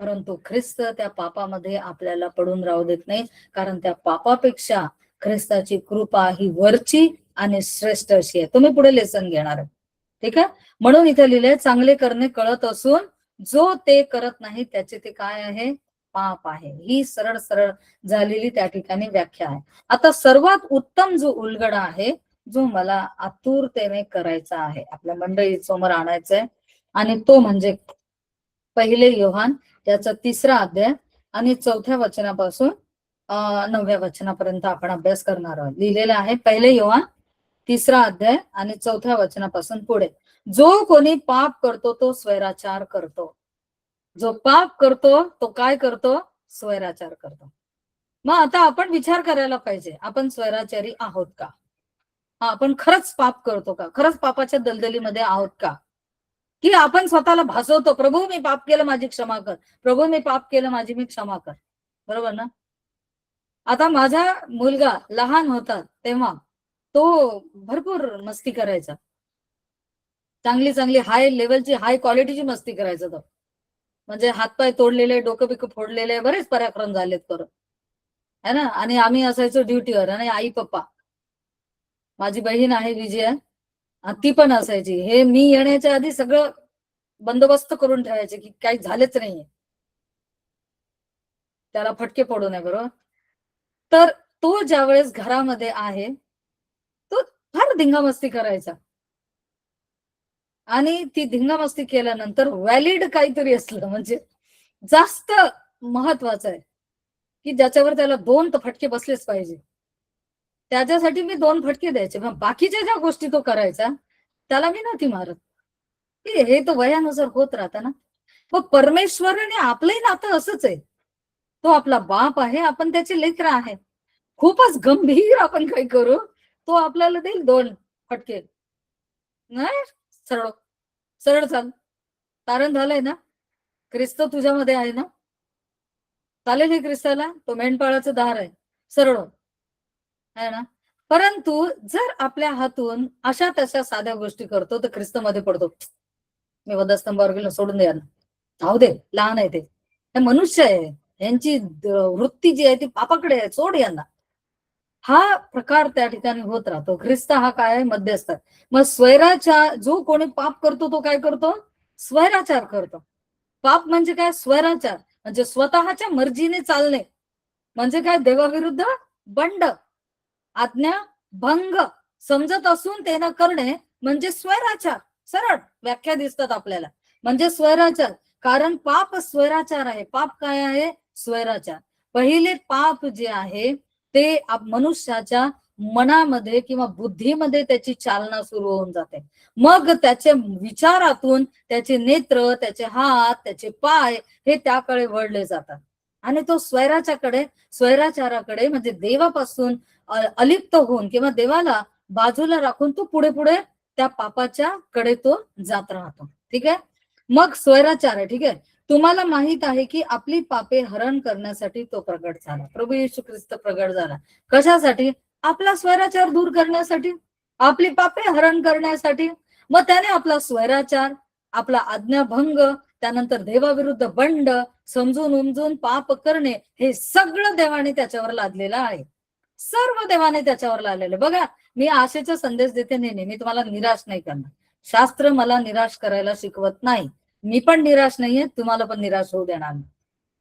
परंतु ख्रिस्त त्या पापामध्ये आपल्याला पडून राहू देत नाही, कारण त्या पापापेक्षा ख्रिस्ताची कृपा ही वरची आणि श्रेष्ठ अशी आहे. तुम्ही पुढे लेसन घेणार. ठीक आहे. म्हणून इथे लिहिले चांगले करणे कळत असून जो ते करत नाही त्याचे ते काय आहे, पाप आहे. ही सरळ सरळ झालेली त्या ठिकाणी व्याख्या आहे. आता सर्वात उत्तम जो उलगडा आहे, जो मला आतुरतेने करायचा आहे, आपल्या मंडळी समोर आणायचंय, आणि तो म्हणजे 1 योहान याचा 3रा अध्याय आणि 4थ्या वचनापासून 9व्या वचनापर्यंत आपण अभ्यास करणार आहोत. लिहिलेला आहे 1 योहान 3रा अध्याय आणि 4थ्या वचनापासून पुढे. जो कोणी पाप करतो तो स्वैराचार करतो. जो पाप करतो तो काय करतो, स्वैराचार करतो. मग आता आपण विचार करायला पाहिजे, आपण स्वैराचारी आहोत का? आपण खरंच पाप करतो का? खरंच पापाच्या दलदलीमध्ये आहोत का? की आपण स्वतःला भासवतो, प्रभू मी पाप केलं माझी क्षमा कर, प्रभू मी पाप केलं माझी मी क्षमा कर. बरोबर ना? आता माझा मुलगा लहान होता तेव्हा तो भरपूर मस्ती करायचा, चांगली चांगली हाय लेवलची हाय क्वालिटीची मस्ती करायचा तो. म्हणजे हातपाय तोडलेले, डोकं बिकं फोडलेले, बरेच पराक्रम झालेत करून, है ना. आणि आम्ही असायचो ड्युटीवर, आणि आई पप्पा, माझी बहीण आहे विजया, ती पण असायची. हे मी येण्याच्या आधी सगळं बंदोबस्त करून ठेवायचे की काही झालेच नाहीये, त्याला फटके पडू नये. बरोबर. तर तो ज्यावेळेस घरामध्ये आहे तो फार धिंगामस्ती करायचा, आणि ती धिंगामस्ती केल्यानंतर व्हॅलिड काहीतरी असलं म्हणजे जास्त महत्वाचं आहे की ज्याच्यावर त्याला 2 फटके बसलेच पाहिजे, त्याच्यासाठी मी 2 फटके द्यायचे. मग बाकीच्या ज्या गोष्टी तो करायचा त्याला मी नव्हती मारत. हे तर वयानुसार होत राहतं ना. मग परमेश्वराने आपलंही नातं असंच आहे. तो आपला बाप आहे, आपण त्याचे लेकरं आहे. खूपच गंभीर आपण काही करू, तो आपल्याला देईल 2 फटके. नाही, सरळ सरळ चाल, तारण झालंय ना, ख्रिस्त तुझ्यामध्ये आहे ना, चालेल हे ख्रिस्ताला, तो मेंढपाळाचं दार आहे, सरळ आहे ना. परंतु जर आपल्या हातून अशा तशा साध्या गोष्टी करतो तर ख्रिस्त मध्ये पडतो. मी वधस्तंभावर गेलो, सोडून द्या ना, जाऊ दे, लहान आहे ते, हे मनुष्य आहे, यांची वृत्ती जी आहे ती पापाकडे आहे, सोड यांना. हा प्रकार त्या ठिकाणी होत राहतो. ख्रिस्त हा काय आहे, मध्यस्थ. मग स्वैराचार, जो कोणी पाप करतो तो काय करतो, स्वैराचार करतो. पाप म्हणजे काय, स्वैराचार म्हणजे स्वतःच्या मर्जीने चालणे, म्हणजे काय, देवाविरुद्ध बंड, आज्ञा भंग समजत असून ते न करणे म्हणजे स्वैराचार. सरळ व्याख्या दिसतात आपल्याला, म्हणजे स्वैराचार. कारण पाप स्वैराचार आहे. पाप काय आहे, स्वैराचार. पहिले पाप जे आहे ते मनुष्याच्या मनामध्ये किंवा बुद्धीमध्ये त्याची चालना सुरू होऊन जाते. मग त्याच्या विचारातून त्याचे नेत्र, त्याचे हात, त्याचे पाय हे त्याकडे वळले जातात, आणि तो स्वैराचाराकडे म्हणजे देवापासून अलिप्त होऊन किंवा देवाला बाजूला राखून तो पुढे पुढे त्या पापाच्या कडे तो जात राहतो. ठीक आहे. मग स्वैराचार आहे. ठीक आहे. तुम्हाला माहित आहे की आपली पापे हरण करण्यासाठी तो प्रगट झाला. प्रभू येशू ख्रिस्त प्रगट झाला कशासाठी, आपला स्वैराचार दूर करण्यासाठी, आपली पापे हरण करण्यासाठी. मग त्याने आपला स्वैराचार, आपला आज्ञाभंग, त्यानंतर देवाविरुद्ध बंड, समजून उमजून पाप करणे, हे सगळं देवाने त्याच्यावर लादलेलं आहे. सर्व देवाने त्याच्यावर लादलेलं. बघा, मी आशेचा संदेश देते नेहमी, मी तुम्हाला निराश नाही करणार. शास्त्र मला निराश करायला शिकवत नाही, मी पण निराश नाहीये, तुम्हाला पण निराश होऊ देणार नाही.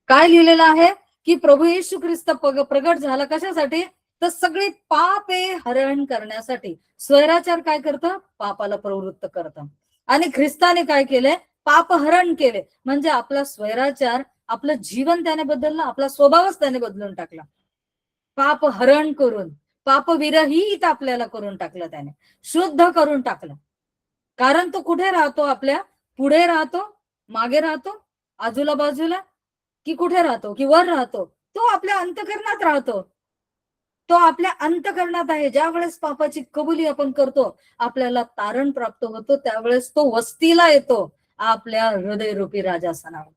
काय लिहिलेलं आहे की प्रभू येशू ख्रिस्त प्रगट झाला कशासाठी, तर सगळी पापे हरण करण्यासाठी. स्वैराचार काय करतं, पापाला प्रवृत्त करतं. आणि ख्रिस्ताने काय केले, पाप हरण केले, म्हणजे आपला स्वैराचार, आपलं जीवन त्याने बदललं, आपला स्वभावच त्याने बदलून टाकला. पाप हरण करून, पाप विरहित आपल्याला करून टाकलं त्याने, शुद्ध करून टाकलं. कारण तो कुठे राहतो, आपल्या पुढे राहतो, मागे राहतो, आजूला बाजूला, की कुठे राहतो, की वर राहतो, तो आपल्या अंतःकरणात राहतो. तो आपल्या अंतःकरणात आहे. ज्या वेळेस पापाची कबुली आपण करतो, आपल्याला तारण प्राप्त होतो, त्यावेळेस तो वस्तीला येतो आपल्या हृदयरूपी राजासनावर,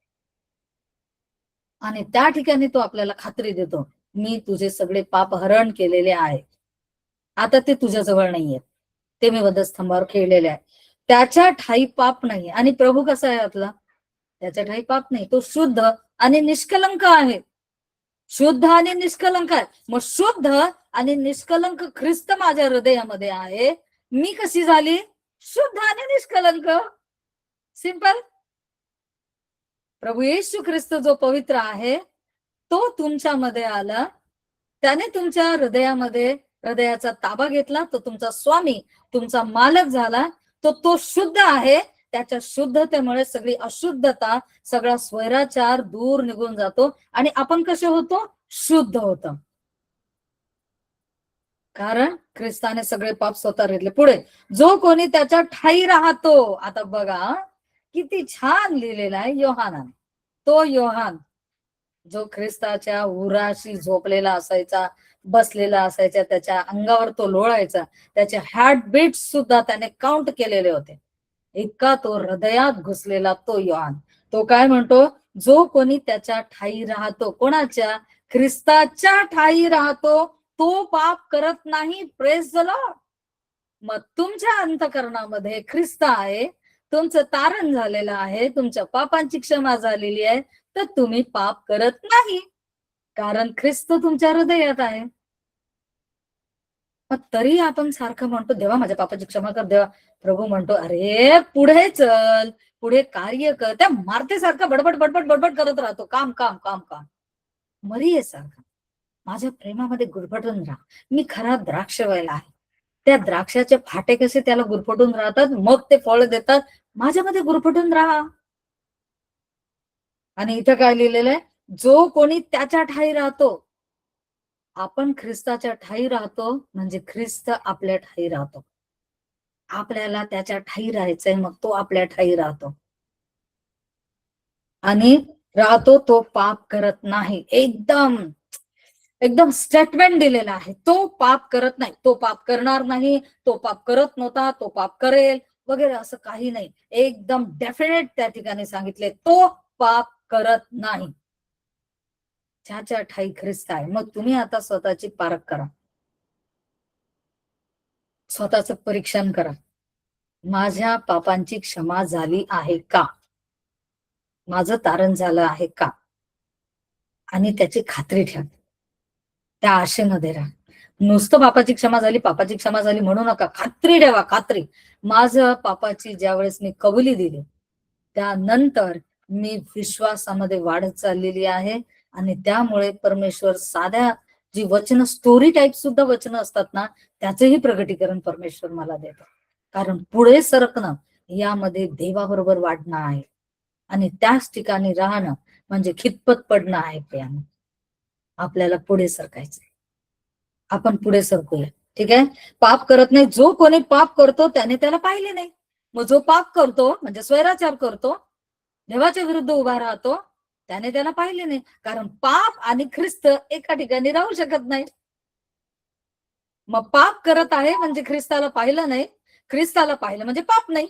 आणि त्या ठिकाणी तो आपल्याला खात्री देतो, मी तुझे सगळे पाप हरण केलेले आहे, आता ते तुझ्याजवळ नाहीये, ते मी वधस्तंभावर खेळलेले आहे. त्याच्या ठाई पाप नाही. आणि प्रभू कसा आहे आपला, त्याच्या ठाई पाप नाही, तो शुद्ध आणि निष्कलंक आहे. शुद्ध आणि निष्कलंक आहे. मग शुद्ध आणि निष्कलंक ख्रिस्त माझ्या हृदयामध्ये आहे. मी कशी झाली, शुद्ध आणि निष्कलंक. सिंपल. प्रभू येशू ख्रिस्त जो पवित्र आहे तो तुमच्यामध्ये आला, त्याने तुमच्या हृदयामध्ये हृदयाचा ताबा घेतला, तो तुमचा स्वामी, तुमचा मालक झाला. तो शुद्ध आहे. त्याच्या शुद्धतेमुळे सगळी अशुद्धता, सगळा स्वैराचार दूर निघून जातो आणि आपण कसे होतो? शुद्ध होतो. कारण ख्रिस्ताने सगळे पाप स्वतः घेतले. पुढे, जो कोणी त्याच्या ठाई राहतो. आता बघा किती छान लिहिलेला आहे योहानाने. तो योहान जो ख्रिस्ताच्या उराशी झोपलेला असायचा, बसलेला असायचा, त्याच्या अंगावर तो लोळायचा, त्याचे हार्टबीट सुद्धा त्याने काउंट केलेले होते. इतका तो हृदयात घुसलेला तो योहान. तो काय म्हणतो? जो कोणी त्याच्या ठाई राहतो. कोणाच्या? ख्रिस्ताच्या ठाई राहतो, तो पाप करत नाही. Praise the Lord. मग तुमच्या अंतःकरणामध्ये ख्रिस्त आहे, तुमचं तारण झालेलं आहे, तुमच्या पापांची क्षमा झालेली आहे, तर तुम्ही पाप करत नाही, कारण ख्रिस्त तुमच्या हृदयात आहे. मग तरी आपण सारखं म्हणतो, देवा माझ्या पापाची क्षमा कर. देवा. प्रभू म्हणतो, अरे पुढे चल, पुढे कार्य कर. त्या मारतेसारखं बडबड बडबड बडबड करत राहतो. काम काम काम काम. मरिये सारखं माझ्या प्रेमामध्ये गुरफटून राहा. मी खरा द्राक्ष व्हायला आहे. त्या द्राक्षाचे फाटे कसे त्याला गुरफटून राहतात, मग ते फळ देतात. माझ्यामध्ये गुरफटून राहा. आणि इथं काय लिहिलेलं आहे? जो कोणी त्याच्या ठाई राहतो. आपण ख्रिस्ताच्या ठाई राहतो म्हणजे ख्रिस्त आपल्या ठाई राहतो. आपल्याला त्याच्या ठाई राहायचंय, मग तो आपल्या ठाई राहतो आणि राहतो. तो पाप करत नाही. एकदम एकदम स्टेटमेंट दिलेला आहे. तो पाप करत नाही, तो पाप करणार नाही, तो पाप करत नव्हता, तो पाप करेल वगैरे असं काही नाही. एकदम डेफिनेट त्या ठिकाणी सांगितले, तो पाप करत नाही. ज्याच्या ठाई ख्रिस्त आहे. मग तुम्ही आता स्वतःची पारख करा, स्वतःच परीक्षण करा. माझ्या पापांची क्षमा झाली आहे का? माझं तारण झालं आहे का? आणि त्याची खात्री ठेवा. त्या आशेमध्ये राहा. नुसतं पापाची क्षमा झाली, पापाची क्षमा झाली म्हणू नका. खात्री ठेवा, खात्री. माझं पापाची ज्यावेळेस मी कबुली दिली, त्यानंतर मी विश्वासामध्ये वाढत चाललेली आहे आणि त्यामुळे परमेश्वर साध्या जी वचन, स्टोरी टाईप सुद्धा वचन असतात ना, त्याचंही प्रगटीकरण परमेश्वर मला देतो. कारण पुढे सरकणं यामध्ये देवाबरोबर वाढणं आहे आणि त्याच ठिकाणी राहणं म्हणजे खितपत पडणं आहे. प्रियानं, आपल्याला पुढे सरकायचंय. आपण पुढे सरकूया. ठीक आहे. पाप करत नाही. जो कोणी पाप करतो त्याने त्याला पाहिले नाही. मग जो पाप करतो म्हणजे स्वैराचार करतो, देवाच्या विरुद्ध उभा राहतो, त्याने त्याला पाहिले नाही. कारण पाप आणि ख्रिस्त एका ठिकाणी राहू शकत नाही. मग पाप करत आहे म्हणजे ख्रिस्ताला पाहिलं नाही, ख्रिस्ताला पाहिलं म्हणजे पाप नाही.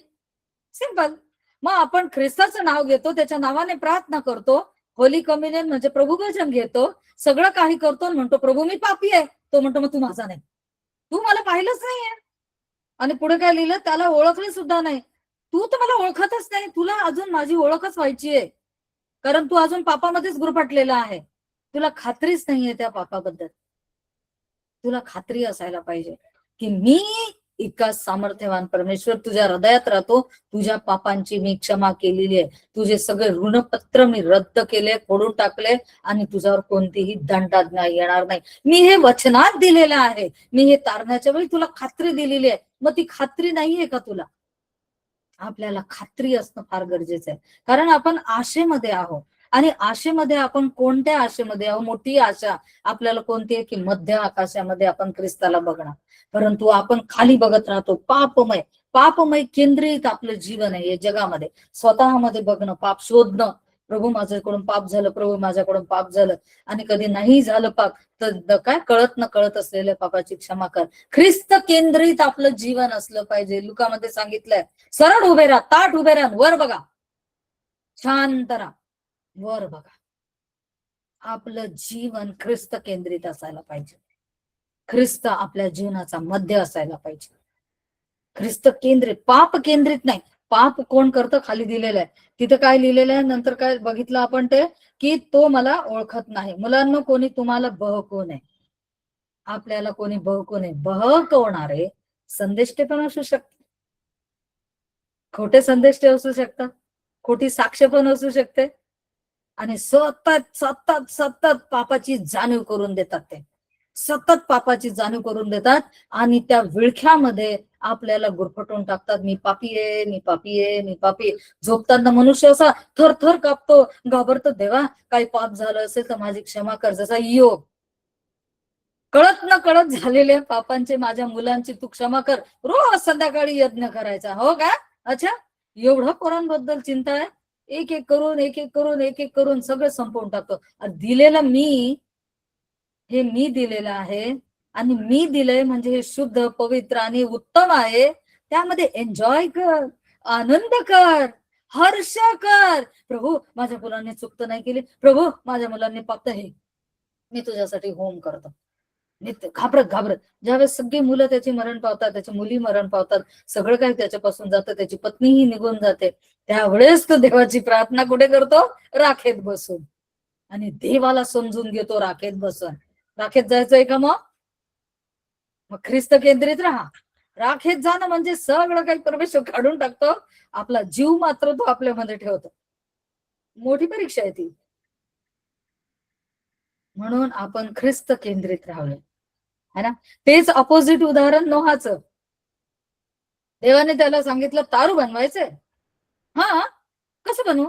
सिंपल. मग आपण ख्रिस्ताचं नाव घेतो, त्याच्या नावाने प्रार्थना करतो, होली कम्युनियन म्हणजे प्रभू भजन घेतो, सगळं काही करतो आणि म्हणतो प्रभू मी पापी आहे. तो म्हणतो मग तू माझा नाही, तू मला पाहिलंच नाहीये. आणि पुढे काय लिहिलं? त्याला ओळखले सुद्धा नाही. तू तर मला ओळखतच नाही, तुला अजून माझी ओळखच व्हायची आहे, कारण तू अजून पापामध्येच गुरफटलेला आहे. तुला खात्रीच नाहीये त्या पापाबद्दल. तुला खात्री असायला पाहिजे की मी इतका सामर्थ्यवान परमेश्वर तुझ्या हृदयात राहतो. तुझ्या पापांची मी क्षमा केलेली आहे. तुझे सगळे ऋणपत्र मी रद्द केले, फोडून टाकले आणि तुझ्यावर कोणतीही दंडाज्ञा येणार नाही. मी हे वचनात दिलेलं आहे. मी हे तारण्याच्या वेळी तुला खात्री दिलेली आहे. मग ती खात्री नाहीये का तुला? आपल्याला खात्री असणं फार गरजेचं आहे. कारण आपण आशेमध्ये आहोत. आणि आशेमध्ये आपण कोणत्या आशेमध्ये आहोत? मोठी आशा आपल्याला कोणती आहे की मध्य आकाशामध्ये आपण ख्रिस्ताला बघणार. परंतु आपण खाली बघत राहतो. पापमय पापमय केंद्रित आपलं जीवन आहे या जगामध्ये. स्वतःमध्ये बघणं, पाप शोधणं. प्रभू माझ्याकडून पाप झालं, प्रभू माझ्याकडून पाप झालं. आणि कधी नाही झालं पाप तर काय, कळत न कळत असलेल्या पापाची क्षमा कर. ख्रिस्त केंद्रित आपलं जीवन असलं पाहिजे. लुकामध्ये सांगितलंय, सरळ उभे राहा, ताट उभे राहा, वर बघा, शांत राहा, वर बघा. आपलं जीवन ख्रिस्त केंद्रित असायला पाहिजे. ख्रिस्त आपल्या जीवनाचा मध्य असायला पाहिजे. ख्रिस्त केंद्रित, पाप केंद्रित नाही. पाप कोण करतं? खाली दिलेलं आहे. तिथं काय लिहिलेलं आहे? नंतर काय बघितलं आपण ते, की तो मला ओळखत नाही. मुलांना कोणी तुम्हाला बहकवू नये. आपल्याला कोणी बहकवू नये. बहकवणारे संदेष्टे पण असू शकते. खोटे संदेश ते असू शकतात, खोटी साक्ष पण असू शकते, आणि सतत सतत सतत पापाची जाणीव करून देतात. ते सतत पापाची जाणीव करून देतात आणि त्या विळख्यामध्ये आपल्याला गुरफटून टाकतात. मी पापी आहे, मी पापी आहे, मी पापी आहे. झोपताना मनुष्य असा थरथर कापतो, घाबरतो, देवा काही पाप झालं असेल तर माझी क्षमा कर. जसा योग कळत न कळत झालेल्या पापांचे, माझ्या मुलांची तू क्षमा कर. रोज संध्याकाळी यज्ञ करायचा. हो का? अच्छा, एवढं पोरांबद्दल चिंता आहे. एक एक करून एक एक करून एक एक करून सगळं संपवून टाकतो. दिलेलं मी, हे मी दिलेलं आहे, आणि मी दिलंय म्हणजे हे शुद्ध, पवित्र आणि उत्तम आहे. त्यामध्ये एन्जॉय कर, आनंद कर, हर्ष कर. प्रभू माझ्या मुलांनी चुकतं नाही केली, प्रभू माझ्या मुलांनी पाप हे मी तुझ्यासाठी होम करतो. नित्य घाबरत घाबरत ज्यावेळेस सगळी मुलं त्याची मरण पावतात, त्याची मुली मरण पावतात, सगळं काही त्याच्यापासून जातं, त्याची पत्नीही निघून जाते, त्यावेळेस तो देवाची प्रार्थना कुठे करतो? राखेत बसून. आणि देवाला समजून घेतो राखेत बसून. राखेत जायचंय का? मग ख्रिस्त केंद्रित राहा. राखेत जाणं म्हणजे सगळं काही परमेश्वर काढून टाकतो, आपला जीव मात्र तो आपल्यामध्ये ठेवतो. मोठी परीक्षा आहे ती. म्हणून आपण ख्रिस्त केंद्रित राहावे, है ना. तेच अपोजिट उदाहरण नोहाचं. देवाने त्याला सांगितलं तारू बनवायचंय. हा, कसं बनवू?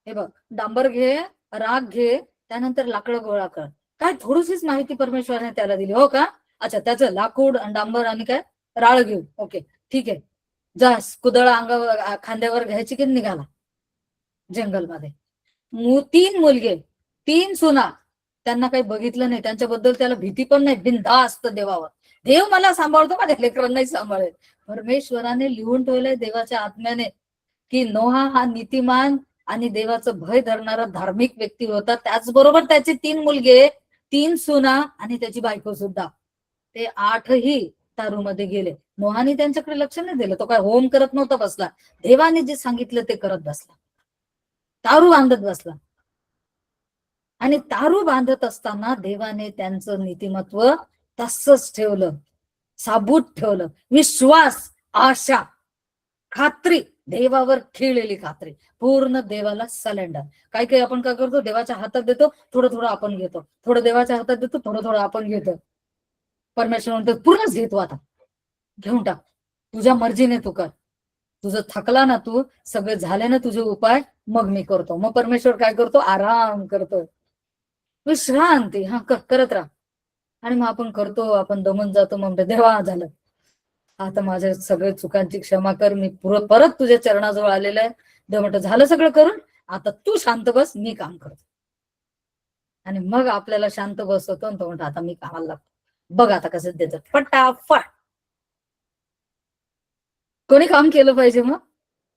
हे बघ, डांबर घे, राख घे, त्यानंतर लाकडं गोळा कर. काय थोडीशीच माहिती परमेश्वराने त्याला दिली. हो का? अच्छा, त्याचं लाकूड, डांबर आणि काय, राळ घेऊ. ओके, ठीक आहे. जा, कुदळ अंगावर खांद्यावर घ्यायची की निघाला जंगलमध्ये. 3 मुलगे, 3 सुना. त्यांना काही बघितलं नाही, त्यांच्याबद्दल त्याला भीती पण नाही, बिनधास्त देवावर. देव मला सांभाळतो, माझ्या लेकरांनाही सांभाळेल. परमेश्वराने लिहून ठेवलंय देवाच्या आत्म्याने की नोहा हा नीतिमान आणि देवाचं भय धरणारा धार्मिक व्यक्ती होता. त्याचबरोबर त्याचे 3 मुलगे, 3 सुना आणि त्याची बायको सुद्धा. ते 8ही तारूमध्ये गेले. नोहाने त्यांच्याकडे लक्ष नाही दिलं. तो काय होम करत नव्हता बसला, देवाने जे सांगितलं ते करत बसला, तारू बांधत बसला. आणि तारू बांधत असताना देवाने त्यांचं नीतिमत्व तसंच ठेवलं, साबूत ठेवलं. विश्वास, आशा, खात्री, देवावर खेळलेली खात्री, पूर्ण देवाला सलेंडर. काही काही आपण काय करतो? देवाच्या हातात देतो, थोडं थोडं आपण घेतो, थोडं देवाच्या हातात देतो, थोडं थोडं आपण घेतो. परमेश्वर म्हणतो पूर्णच घेतो, आता घेऊन टाक, तुझ्या मर्जीने तू कर. तुझं थकला ना, तू सगळे झाले ना तुझे उपाय, मग मी करतो. मग परमेश्वर काय करतो? आराम करतो, विश्रांती. हा, करत राहा. आणि मग आपण करतो, आपण दमून जातो, मग देवा झालं, आता माझ्या सगळ्या चुकांची क्षमा कर, मी परत तुझ्या चरणाजवळ आलेलं आहे. देव म्हणतो झालं सगळं करून, आता तू शांत बस, मी काम करतो. आणि मग आपल्याला शांत बसवतो, तो म्हणतो आता मी कामाला लागतो, बघ आता कसं देतो फटाफट. कोणी काम केलं पाहिजे? मग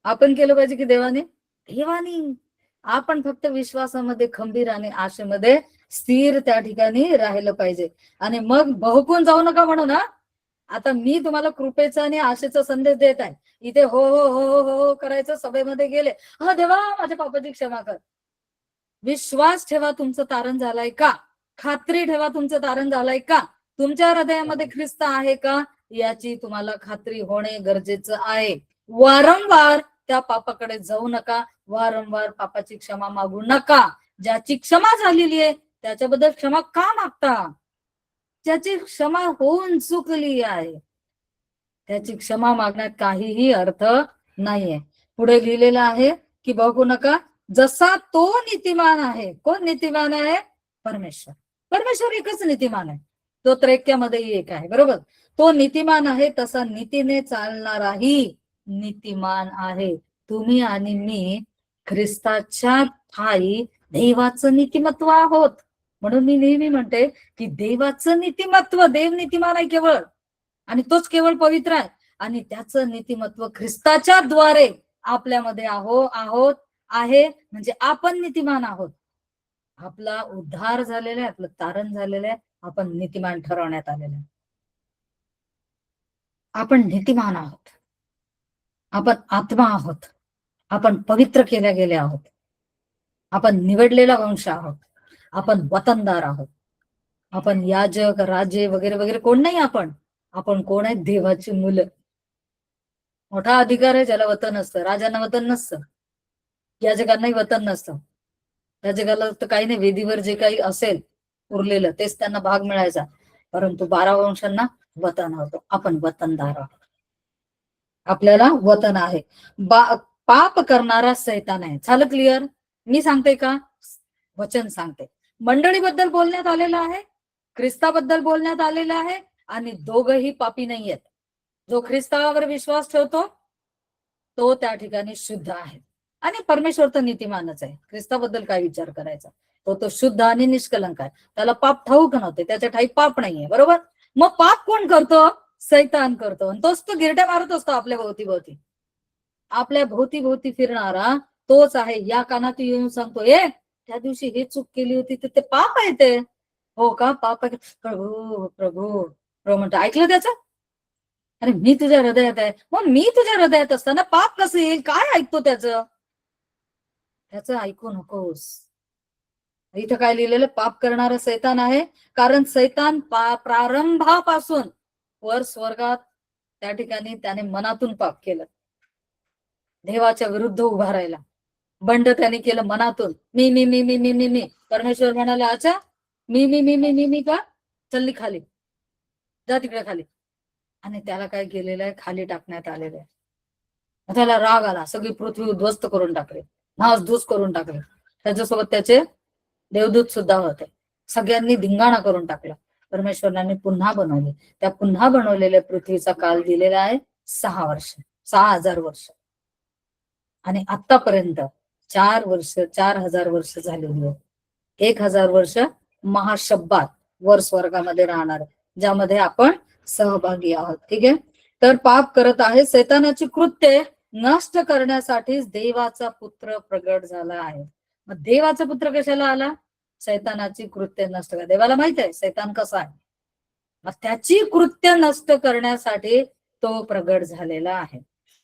आपण केलं पाहिजे की देवाने? देवानी. आपण फक्त विश्वासामध्ये खंबीर आणि आशेमध्ये स्थिर त्या ठिकाणी राहिलं पाहिजे. आणि मग बहकून जाऊ नका म्हणू ना. आता मी तुम्हाला कृपेचा आणि आशेचा संदेश देत आहे. इथे हो हो हो हो हो हो करायचं, सभेमध्ये गेले, हा देवा माझ्या पापाची क्षमा कर. विश्वास ठेवा, तुमचं तारण झालंय का? खात्री ठेवा, तुमचं तारण झालंय का? तुमच्या हृदयामध्ये ख्रिस्त आहे का? याची तुम्हाला खात्री होणे गरजेचं आहे. वारंवार त्या पापाकडे जाऊ नका, वारंवार पापाची क्षमा मागू नका. ज्याची क्षमा झालेली आहे त्याच्याबद्दल क्षमा का मागता? ज्याची क्षमा होऊन चुकली आहे त्याची क्षमा मागण्यात काहीही अर्थ नाहीये. पुढे लिहिलेलं आहे की बघू नका, जसा तो नीतिमान आहे. कोण नीतिमान आहे? परमेश्वर. परमेश्वर एकच नीतिमान आहे, तो त्रैक्यामध्येही एक आहे, बरोबर. तो नीतिमान आहे, तसा नीतीने चालणाराही नीतिमान आहे. तुम्ही आणि मी ख्रिस्ताच्या ठाई देवाचं नीतिमत्व आहोत. म्हणून मी नेहमी म्हणते की देवाचं नीतिमत्व, देव नीतिमान आहे केवळ, आणि तोच केवळ पवित्र आहे. आणि त्याचं नीतिमत्व ख्रिस्ताच्या द्वारे आपल्यामध्ये आहोत आहे, म्हणजे आपण नीतिमान आहोत. आपला उद्धार झालेला आहे, आपलं तारण झालेलं आहे, आपण नीतिमान ठरवण्यात आलेलं आहे. आपण नीतिमान आहोत, आपण आत्मा आहोत, आपण पवित्र केल्या गेल्या आहोत, आपण निवडलेला वंश आहोत, आपण वतनदार आहोत. आपण याजक, राजे वगैरे वगैरे कोण नाही. आपण कोण आहे? देवाची मुलं. मोठा अधिकार आहे ज्याला वतन असतं. राजांना वतन नसतं, याजकांनाही वतन नसतं. याजकाला तर काही नाही, वेदीवर जे काही असेल उरलेलं तेच त्यांना भाग मिळायचा. परंतु 12 वंशांना वतन होतं. आपण वतनदार आहोत, आपल्याला वतन आहे. पाप करणारा सैतान आहे. झालं क्लिअर? मी सांगते का? वचन सांगते. मंडळीबद्दल बोलण्यात आलेलं आहे, ख्रिस्ताबद्दल बोलण्यात आलेलं आहे, आणि दोघही पापी नाहीयेत. जो ख्रिस्तावर विश्वास ठेवतो तो त्या ठिकाणी शुद्ध आहे, आणि परमेश्वर तर नीतिमानच आहे. ख्रिस्ताबद्दल काय विचार करायचा? तो तो शुद्ध आणि निष्कलंक आहे. त्याला पाप ठाऊक नव्हते, त्याच्या ठाई पाप नाहीये. बरोबर? मग पाप कोण करतो? सैतान करतो, आणि तोच तो गिरट्या मारत असतो आपल्या भोवती भोवती. आपल्या भोवती भोवती फिरणारा तोच आहे. या कानात येऊन सांगतो, ए त्या दिवशी हे चूक केली होती तर ते पाप आहे. ते हो का? पाप आहे? प्रभू प्रभू प्रभू म्हणतो. ऐकलं त्याचं? अरे मी तुझ्या हृदयात आहे. मग मी तुझ्या हृदयात असताना पाप कसं येईल? काय ऐकतो त्याचं? त्याचं ऐकू नकोस. इथं काय लिहिलेलं? पाप करणारा सैतान आहे, कारण सैतान प्रारंभापासून वर स्वर्गात त्या ठिकाणी त्याने मनातून पाप केलं. देवाच्या विरुद्ध उभा राहिला. बंड त्याने केलं मनातून. मी मी मी मी मी मी मी परमेश्वर म्हणाला, अच्छा मी मी मी मी मी मी का? चल्ली खाली, जा तिकडे खाली. आणि त्याला काय केलेलं आहे? खाली टाकण्यात आलेलं आहे. त्याला राग आला, सगळी पृथ्वी उद्ध्वस्त करून टाकली, नासधूस करून टाकले. त्याच्यासोबत त्याचे देवदूत सुद्धा होते. सगळ्यांनी धिंगाणा करून टाकला. परमेश्वराने पुन्हा बनवले. त्या पुन्हा बनवलेल्या पृथ्वीचा काल दिलेला आहे 6 वर्ष, 6000 वर्ष. आणि आतापर्यंत 4000 वर्ष झालेली आहेत. 1000 वर्ष महाशब्दात वर स्वर्गामध्ये राहणार, ज्यामध्ये आपण सहभागी आहोत. ठीक आहे? तर पाप करत आहे. सैतानाची कृत्ये नष्ट करण्यासाठीच देवाचा पुत्र प्रगट झाला आहे. मग देवाचा पुत्र कशाला आला? सैतानाची कृत्य नष्ट करा. देवाला माहित आहे सैतान कसा आहे, मग त्याची कृत्य नष्ट करण्यासाठी तो प्रगट झालेला आहे.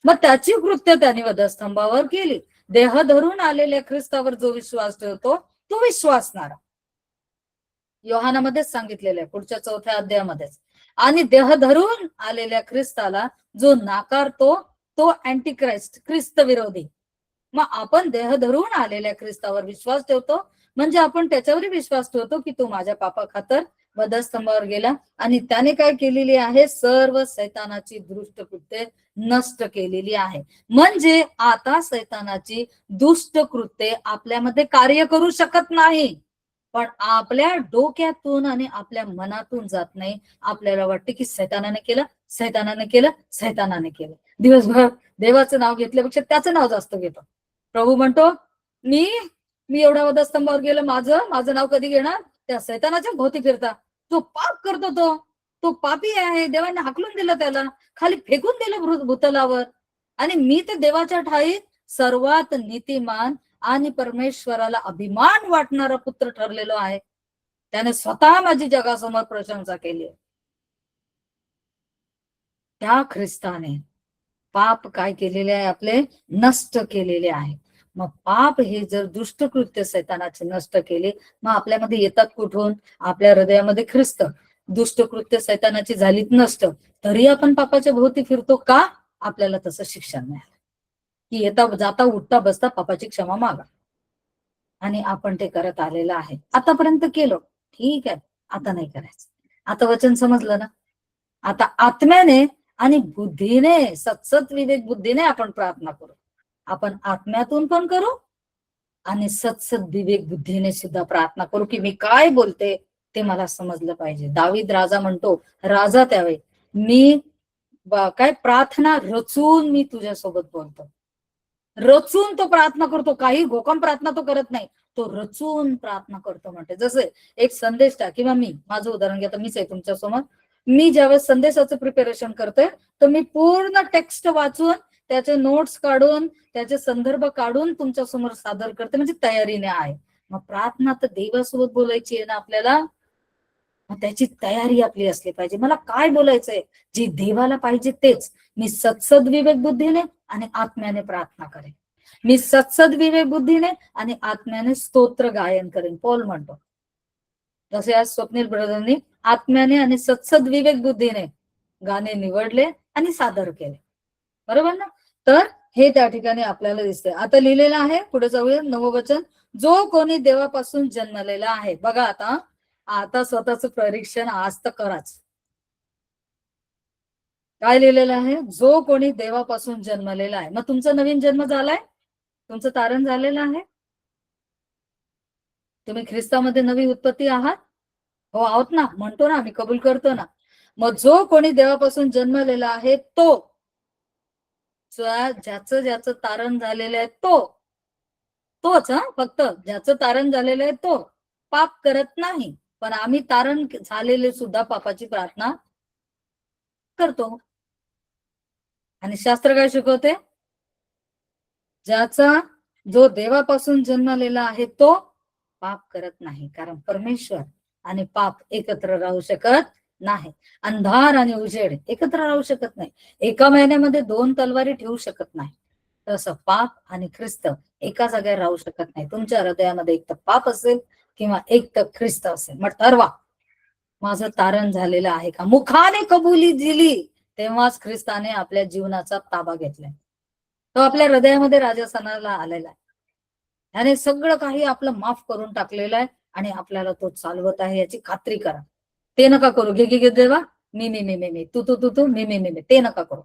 मग त्याची कृत्य त्याने वधस्तंभावर केली. देह धरून आलेल्या ख्रिस्तावर जो विश्वास ठेवतो तो विश्वासणारा. योहानामध्येच सांगितलेलं आहे, पुढच्या 4थ्या अध्यायामध्येच. आणि देह धरून आलेल्या ख्रिस्ताला जो नाकारतो तो अँटिक्राइस्ट, ख्रिस्त विरोधी. मग आपण देह धरून आलेल्या ख्रिस्तावर विश्वास ठेवतो, म्हणजे आपण त्याच्यावरही विश्वास ठेवतो की तो माझ्या पापा खातर वधस्तंभावर गेला, आणि त्याने काय केलेली आहे? सर्व सैतानाची दुष्ट कृत्ये नष्ट केलेली आहे. म्हणजे आता सैतानाची दुष्ट कृत्ये आपल्यामध्ये कार्य करू शकत नाही. पण आपल्या डोक्यातून आणि आपल्या मनातून जात नाही. आपल्याला वाटते की सैतानाने केलं, सैतानाने केलं, सैतानाने केलं. दिवसभर देवाचं नाव घेतल्यापेक्षा त्याचं नाव जास्त घेतो. प्रभू म्हणतो, मी मी एवढा वधस्तंभावर गेलं, माझं नाव कधी घेणार? त्या सैतानाच्या भोवती फिरता. तो पाप करतो, तो पापी आहे. देवाने हाकलून दिलं, त्याला खाली फेकून दिलं भूतलावर. आणि मी तर देवाच्या ठाईत सर्वात नीतिमान आणि परमेश्वराला अभिमान वाटणारा पुत्र ठरलेलो आहे. त्याने स्वतः माझी जगासमोर प्रशंसा केली. त्या ख्रिस्ताने पाप काय केलेले आहे? आपले नष्ट केलेले आहे. मग पाप हे जर दुष्टकृत्य सैतानाचे नष्ट केले, मग आपल्यामध्ये येतात कुठून? आपल्या हृदयामध्ये ख्रिस्त. दुष्टकृत्य सैतानाची झालीत नष्ट, तरी आपण पापाच्या भोवती फिरतो का? आपल्याला तसं शिक्षण मिळालं की येता जाता उठता बसता पापाची क्षमा मागा, आणि आपण ते करत आलेलं आहे. आतापर्यंत केलं, ठीक आहे, आता नाही करायचं. आता वचन समजलं ना? आता आत्म्याने आणि बुद्धीने, सत्सत विवेक बुद्धीने आपण प्रार्थना करू. आपण आत्म्यातून पण करू आणि सत्सत विवेक बुद्धीने सुद्धा प्रार्थना करू की मी काय बोलते ते मला समजलं पाहिजे. दावीद राजा म्हणतो, राजा त्यावेळी, मी काय प्रार्थना रचून मी तुझ्यासोबत बोलतो. रचून तो प्रार्थना करतो. काही घोकम प्रार्थना तो करत नाही, तो रचून प्रार्थना करतो. म्हणते जसं एक संदेश किंवा मी माझं उदाहरण घेतो, मीच आहे तुमच्या समोर. मी ज्यावेळेस संदेशाचं प्रिपरेशन करते, तर मी पूर्ण टेक्स्ट वाचून त्याचे नोट्स काढून त्याचे संदर्भ काढून तुमच्या समोर सादर करते, म्हणजे तयारीने आहे. मग प्रार्थना तर देवासोबत बोलायची आहे ना आपल्याला, मग त्याची तयारी आपली असली पाहिजे. मला काय बोलायचंय, जे देवाला पाहिजे तेच. मी सत्सद विवेक बुद्धीने आणि आत्म्याने प्रार्थना करेन. मी सत्सद विवेक बुद्धीने आणि आत्म्याने स्तोत्र गायन करेन. पौल म्हणतो, जसे आज स्वप्नील ब्रदरनी आत्म्याने आणि सत्सद विवेक बुद्धीने गाणे निवडले आणि सादर केले. बरोबर ना? तर हे त्या ठिकाणी आपल्याला दिसतंय. आता लिहिलेलं आहे, पुढे जाऊया 9वं वचन. जो कोणी देवापासून जन्मलेला आहे. बघा आता, आता स्वतःच परीक्षण आज तर कराच. काय लिहिलेलं आहे? जो कोणी देवापासून जन्मलेला आहे. मग तुमचा नवीन जन्म झालाय? तुमचं तारण झालेलं आहे? तुम्ही ख्रिस्तामध्ये नवी उत्पत्ती आहात? हो आहोत ना, म्हणतो ना आम्ही, कबूल करतो ना. मग जो कोणी देवापासून जन्मलेला आहे तो, ज्याचं ज्याचं तारण झालेलं आहे तोच, फक्त ज्याचं तारण झालेलं आहे तो पाप करत नाही. पण आम्ही तारण झालेले सुद्धा पापाची प्रार्थना करतो. आणि शास्त्र काय शिकवते? ज्याचा जो देवापासून जन्मलेला आहे तो पाप करत नाही, कारण परमेश्वर आणि पाप एकत्र राहू शकत नाही. अंधार आणि उजेड एकत्र राहू शकत नाही. एका महिन्यामध्ये 2 तलवारी ठेवू शकत नाही. तसं पाप आणि ख्रिस्त एका जागेवर राहू शकत नाही. तुमच्या हृदयामध्ये एक तर पाप असेल किंवा एक तर ख्रिस्त असेल. मग ठरवा, माझं तारण झालेलं आहे का? मुखाने कबुली दिली तेव्हाच ख्रिस्ताने आपल्या जीवनाचा ताबा घेतलाय. तो आपल्या हृदयामध्ये राजस्थानाला आलेला आहे. त्याने सगळं काही आपलं माफ करून टाकलेलं आहे आणि आपल्याला तो चालवत आहे याची खात्री करा. ते नका करू, घे घे घे देवा, मी तू तू तू तू मी ते नका करू.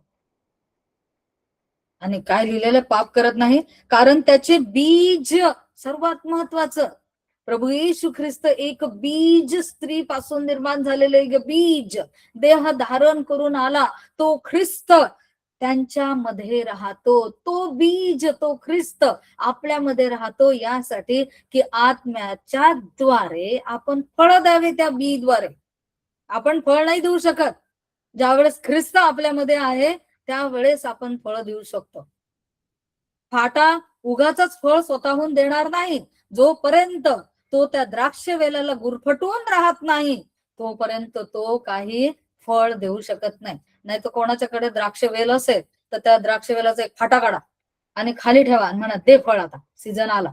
आणि काय लिहिलेलं? पाप करत नाही, कारण त्याचे बीज सर्वात महत्वाचं. प्रभू येशू ख्रिस्त एक बीज स्त्री पासून निर्माण झालेलं एक बीज देह धारण करून आला. तो ख्रिस्त त्यांच्यामध्ये राहतो. तो बीज, तो ख्रिस्त आपल्यामध्ये राहतो, यासाठी की आत्म्याच्या द्वारे आपण फळ द्यावे. त्या बीद्वारे आपण फळ नाही देऊ शकत. ज्यावेळेस ख्रिस्त आपल्यामध्ये आहे त्यावेळेस आपण फळ देऊ शकतो. फाटा उगाच फळ स्वतःहून देणार नाही. जोपर्यंत तो त्या द्राक्ष वेलाला गुरफटून राहत नाही तोपर्यंत तो काही फळ देऊ शकत नाही. नाही तर कोणाच्याकडे द्राक्ष वेल असेल तर त्या द्राक्ष वेलाचा एक फाटा काढा आणि खाली ठेवा आणि म्हणा दे फळ, आता सीझन आला.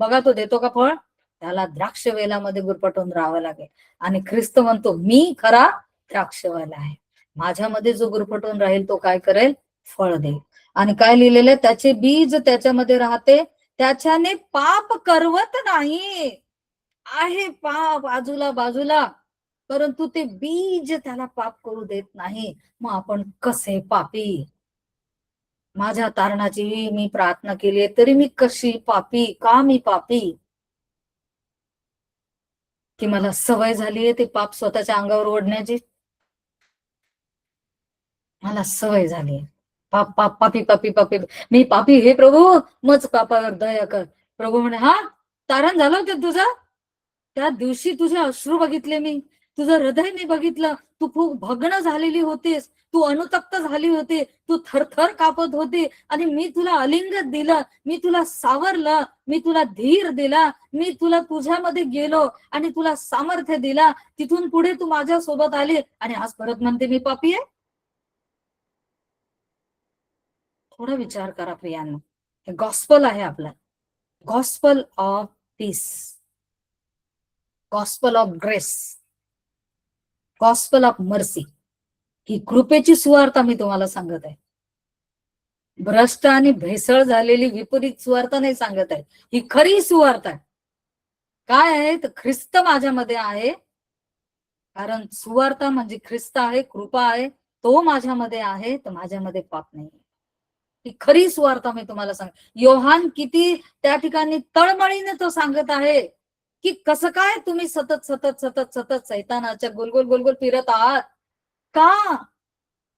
बघा तो देतो का फळ? त्याला द्राक्ष वेलामध्ये गुरफटून राहावं लागेल. आणि ख्रिस्त म्हणतो मी खरा द्राक्षवाला आहे. माझ्यामध्ये जो गुरफटून राहील तो काय करेल? फळ देईल. आणि काय लिहिलेलं आहे? त्याचे बीज त्याच्यामध्ये राहते, त्याच्याने पाप करवत नाही. आहे पाप बाजूला बाजूला, परंतु ते बीज त्याला पाप करू देत नाही. मग आपण कसे पापी? माझ्या तारणाची मी प्रार्थना केली तरी मी कशी पापी? का मी पापी? की मला सवय झालीये ते पाप स्वतःच्या अंगावर ओढण्याची. मला सवय झाली पाप पाप पापी पापी पापी, मी पापी, हे प्रभू मच पापावर दया कर. प्रभू म्हणे हा तारण झालं होतं तुझं? त्या दिवशी तुझे अश्रू बघितले मी, तुझं हृदय मी बघितलं. तू खूप भग्न झालेली होतीस, तू अनुतप्त झाली होती, तू थरथर कापत होती आणि मी तुला आलिंगन दिलं, मी तुला सावरलं, मी तुला धीर दिला, मी तुला तुझ्यामध्ये गेलो आणि तुला सामर्थ्य दिला. तिथून पुढे तू माझ्या सोबत आली आणि आज परत म्हणते मी पापी आहे. थोडा विचार करा प्रियांनो. हे गॉस्पल आहे आपला, gospel of peace, gospel of grace, gospel of mercy. ही कृपेची सुवार्ता मी तुम्हाला सांगत आहे. भ्रष्ट आणि भेसळ झालेली विपरीत सुवार्ता नाही सांगत आहे. ही खरी सुवार्ता आहे. काय आहे तर ख्रिस्त माझ्यामध्ये आहे, कारण सुवार्ता म्हणजे ख्रिस्त आहे, कृपा आहे. तो माझ्यामध्ये आहे तर माझ्यामध्ये पाप नाही. ही खरी सुवार्ता मी तुम्हाला सांग. योहान किती त्या ठिकाणी तळमळीने तो सांगत आहे की कसं काय तुम्ही सतत सतत सतत सतत सैतानाच्या गोलगोल गोलगोल फिरत आहात का?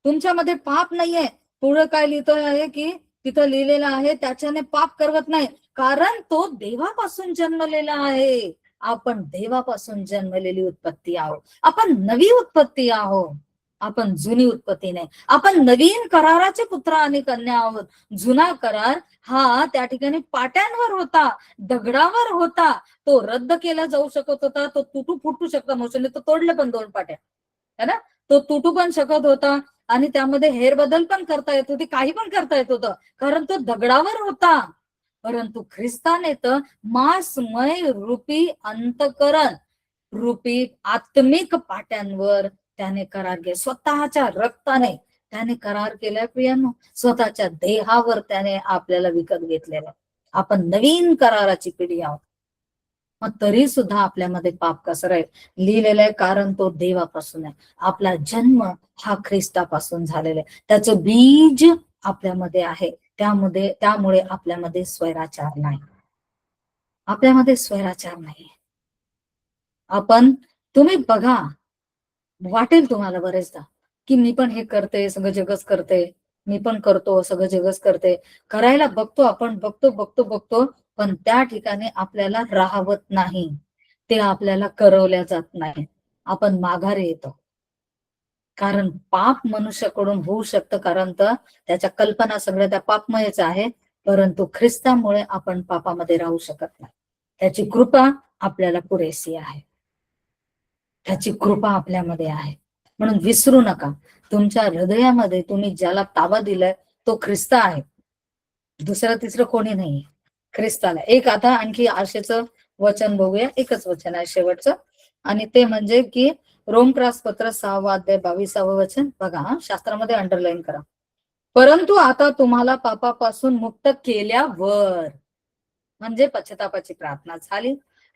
तुमच्यामध्ये पाप नाहीये. पुढे काय लिहितोय आहे की तिथं लिहिलेलं आहे त्याच्याने पाप करवत नाही, कारण तो देवापासून जन्मलेला आहे. आपण देवापासून जन्मलेली उत्पत्ती आहोत. आपण नवी उत्पत्ती आहोत. आपण जुनी उत्पत्ती नाही. आपण नवीन कराराचे पुत्र आणि कन्या आहोत. जुना करार हा त्या ठिकाणी पाट्यांवर होता, दगडावर होता. तो रद्द केला जाऊ शकत होता, तो तुटू फुटू शकता. मोशने तो तोडले पण 2 पाट्या, है ना. तो तुटू पण शकत होता आणि त्यामध्ये हेरबदल पण करता येत होती, काही पण करता येत होतं, कारण तो दगडावर होता. परंतु ख्रिस्ताने तर मांसमय रूपी अंतकरण रूपी आत्मिक पाट्यांवर त्याने करार घे, स्वतःच्या रक्ताने त्याने करार केलाय प्रियांनो, स्वतःच्या देहावर त्याने आपल्याला विकत घेतलेलं आहे. आपण नवीन कराराची पिढी आहोत. मग तरी सुद्धा आपल्यामध्ये पाप कसं राहील लिहिलेलं आहे, कारण तो देवापासून आहे. आपला जन्म हा ख्रिस्तापासून झालेला आहे. त्याचं बीज आपल्यामध्ये आहे. त्यामुळे आपल्यामध्ये स्वैराचार नाही. आपल्यामध्ये स्वैराचार नाही. तुम्ही बघा, वाटेल तुम्हाला बरेचदा की मी पण हे करते, सगळं जगच करते, मी पण करतो, सगळं जगच करते. करायला बघतो आपण, बघतो, पण त्या ठिकाणी आपल्याला राहवत नाही, ते आपल्याला करवल्या जात नाही. आपण माघारी येतो. कारण पाप मनुष्याकडून होऊ शकतं, कारण तर त्याच्या कल्पना सगळ्या त्या पापमयच आहे. परंतु ख्रिस्तामुळे आपण पापामध्ये राहू शकत नाही. त्याची कृपा आपल्याला पुरेशी आहे. त्याची कृपा आपल्यामध्ये आहे. म्हणून विसरू नका, तुमच्या हृदयामध्ये तुम्ही ज्याला ताबा दिलाय तो ख्रिस्त आहे. दुसरं तिसरं कोणी नाही, ख्रिस्ताला. एक आता आणखी आशेचं वचन बघूया, एकच वचन आहे शेवटचं, आणि ते म्हणजे की रोमक्रास पत्र 6 अध्याय 22 वचन बघा, शास्त्रामध्ये अंडरलाईन करा. परंतु आता तुम्हाला पापापासून मुक्त केल्यावर, म्हणजे पश्चातापाची प्रार्थना झाली,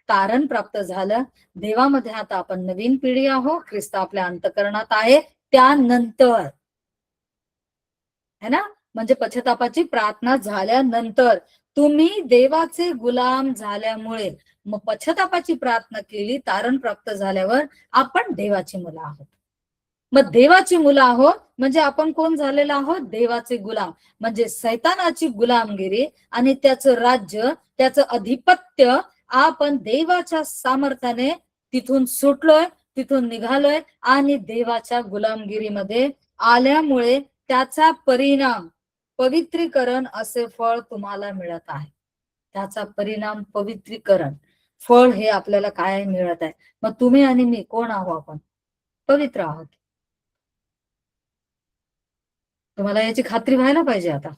तारण प्राप्त झालं, देवामध्ये आता आपण नवीन पिढी आहोत, ख्रिस्त आपल्या अंतःकरणात आहे, त्यानंतर है ना, म्हणजे पश्चातापाची प्रार्थना झाल्यानंतर तुम्ही देवाचे गुलाम झाल्यामुळे मग पश्चातापाची प्रार्थना केली, तारण प्राप्त झाल्यावर आपण देवाची मुलं आहोत. मग देवाची मुलं आहोत म्हणजे आपण कोण झालेलो आहोत? देवाचे गुलाम. म्हणजे सैतानाची गुलामगिरी आणि त्याचं राज्य, त्याचं अधिपत्य आपण देवाच्या सामर्थ्याने तिथून सुटलोय, तिथून निघालोय आणि देवाच्या गुलामगिरीमध्ये आल्यामुळे त्याचा परिणाम पवित्रीकरण असे फळ तुम्हाला मिळत आहे. त्याचा परिणाम पवित्रीकरण फळ हे आपल्याला काय मिळत आहे? मग तुम्ही आणि मी कोण आहोत? आपण पवित्र आहोत. तुम्हाला याची खात्री व्हायला पाहिजे. आता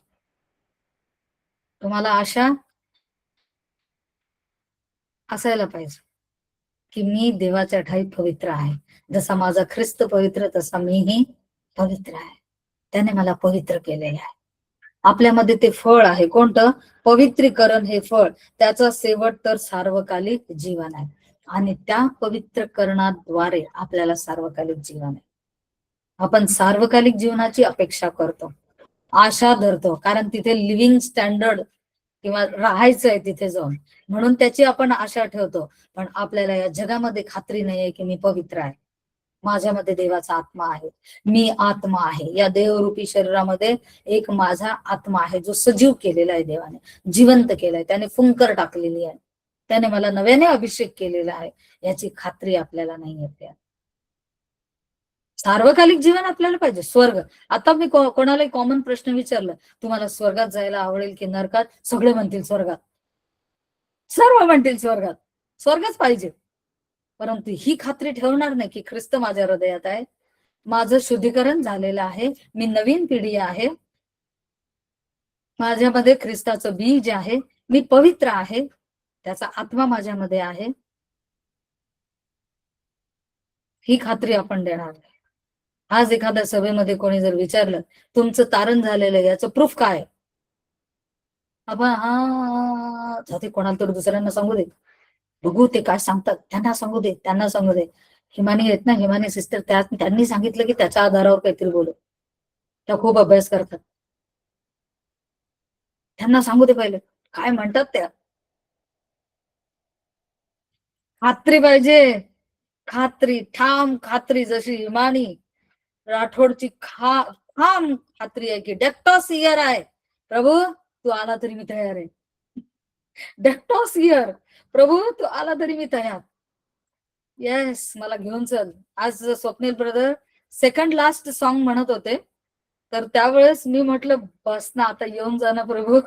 तुम्हाला आशा असायला पाहिजे की मी देवाच्या ठाई पवित्र आहे. जसा माझा ख्रिस्त पवित्र, तसा मीही पवित्र आहे. त्याने मला पवित्र केलेले आहे. आपल्यामध्ये ते फळ आहे, कोणतं? पवित्रीकरण हे फळ. त्याचा शेवट तर सार्वकालिक जीवन आहे, आणि त्या पवित्रकरणाद्वारे आपल्याला सार्वकालिक जीवन आहे. आपण सार्वकालिक जीवनाची अपेक्षा करतो, आशा धरतो, कारण तिथे लिव्हिंग स्टँडर्ड किंवा राहायचंय तिथे जाऊन, म्हणून त्याची आपण आशा ठेवतो. पण आपल्याला या जगामध्ये खात्री नाहीये की मी पवित्र आहे, माझ्यामध्ये देवाचा आत्मा आहे, मी आत्मा आहे. या देवरूपी शरीरामध्ये एक माझा आत्मा आहे, जो सजीव केलेला आहे देवाने, जिवंत केलाय, त्याने फुंकर टाकलेली आहे, त्याने मला नव्याने अभिषेक केलेला आहे. याची खात्री आपल्याला नाही येते. सार्वकालिक जीवन आपल्याला पाहिजे, स्वर्ग. आता मी कोणाला कॉमन प्रश्न विचारला, तुम्हाला स्वर्गात जायला आवडेल की नरकात? सगळे म्हणतील स्वर्गात, सर्व म्हणतील स्वर्गात, स्वर्गच पाहिजे. परंतु ही खात्री ठेवणार नाही की ख्रिस्त माझ्या हृदयात आहे, माझं शुद्धीकरण झालेलं आहे, मी नवीन पिढी आहे, माझ्यामध्ये ख्रिस्ताचं बीज आहे, मी पवित्र आहे, त्याचा आत्मा माझ्यामध्ये आहे. ही खात्री आपण देणार नाही. आज एखाद्या सभेमध्ये कोणी जर विचारलं, तुमचं तारण झालेलं आहे, याचं प्रूफ काय? आपण हा जाते, कोणाला तर दुसऱ्यांना सांगू दे, बघू ते काय सांगतात, त्यांना सांगू दे, त्यांना सांगू दे. हिमानी आहेत ना, हिमानी सिस्टर, त्यांनी सांगितलं की त्याच्या आधारावर काहीतरी बोलू. त्या खूप अभ्यास करतात, त्यांना सांगू दे पहिले काय म्हणतात त्या. खात्री पाहिजे, खात्री, ठाम खात्री, जशी हिमानी राठोडची ठाम खात्री आहे की डेक्टॉस इयर आहे, प्रभू तू आला तरी मी तयार आहे. डेक्टॉस इयर, प्रभू तू आला तरी मी तयार. येस, मला घेऊन चल. आज Swapnil brother second last song म्हणत होते, तर त्यावेळेस मी म्हटलं बस ना आता, येऊन जा ना प्रभू.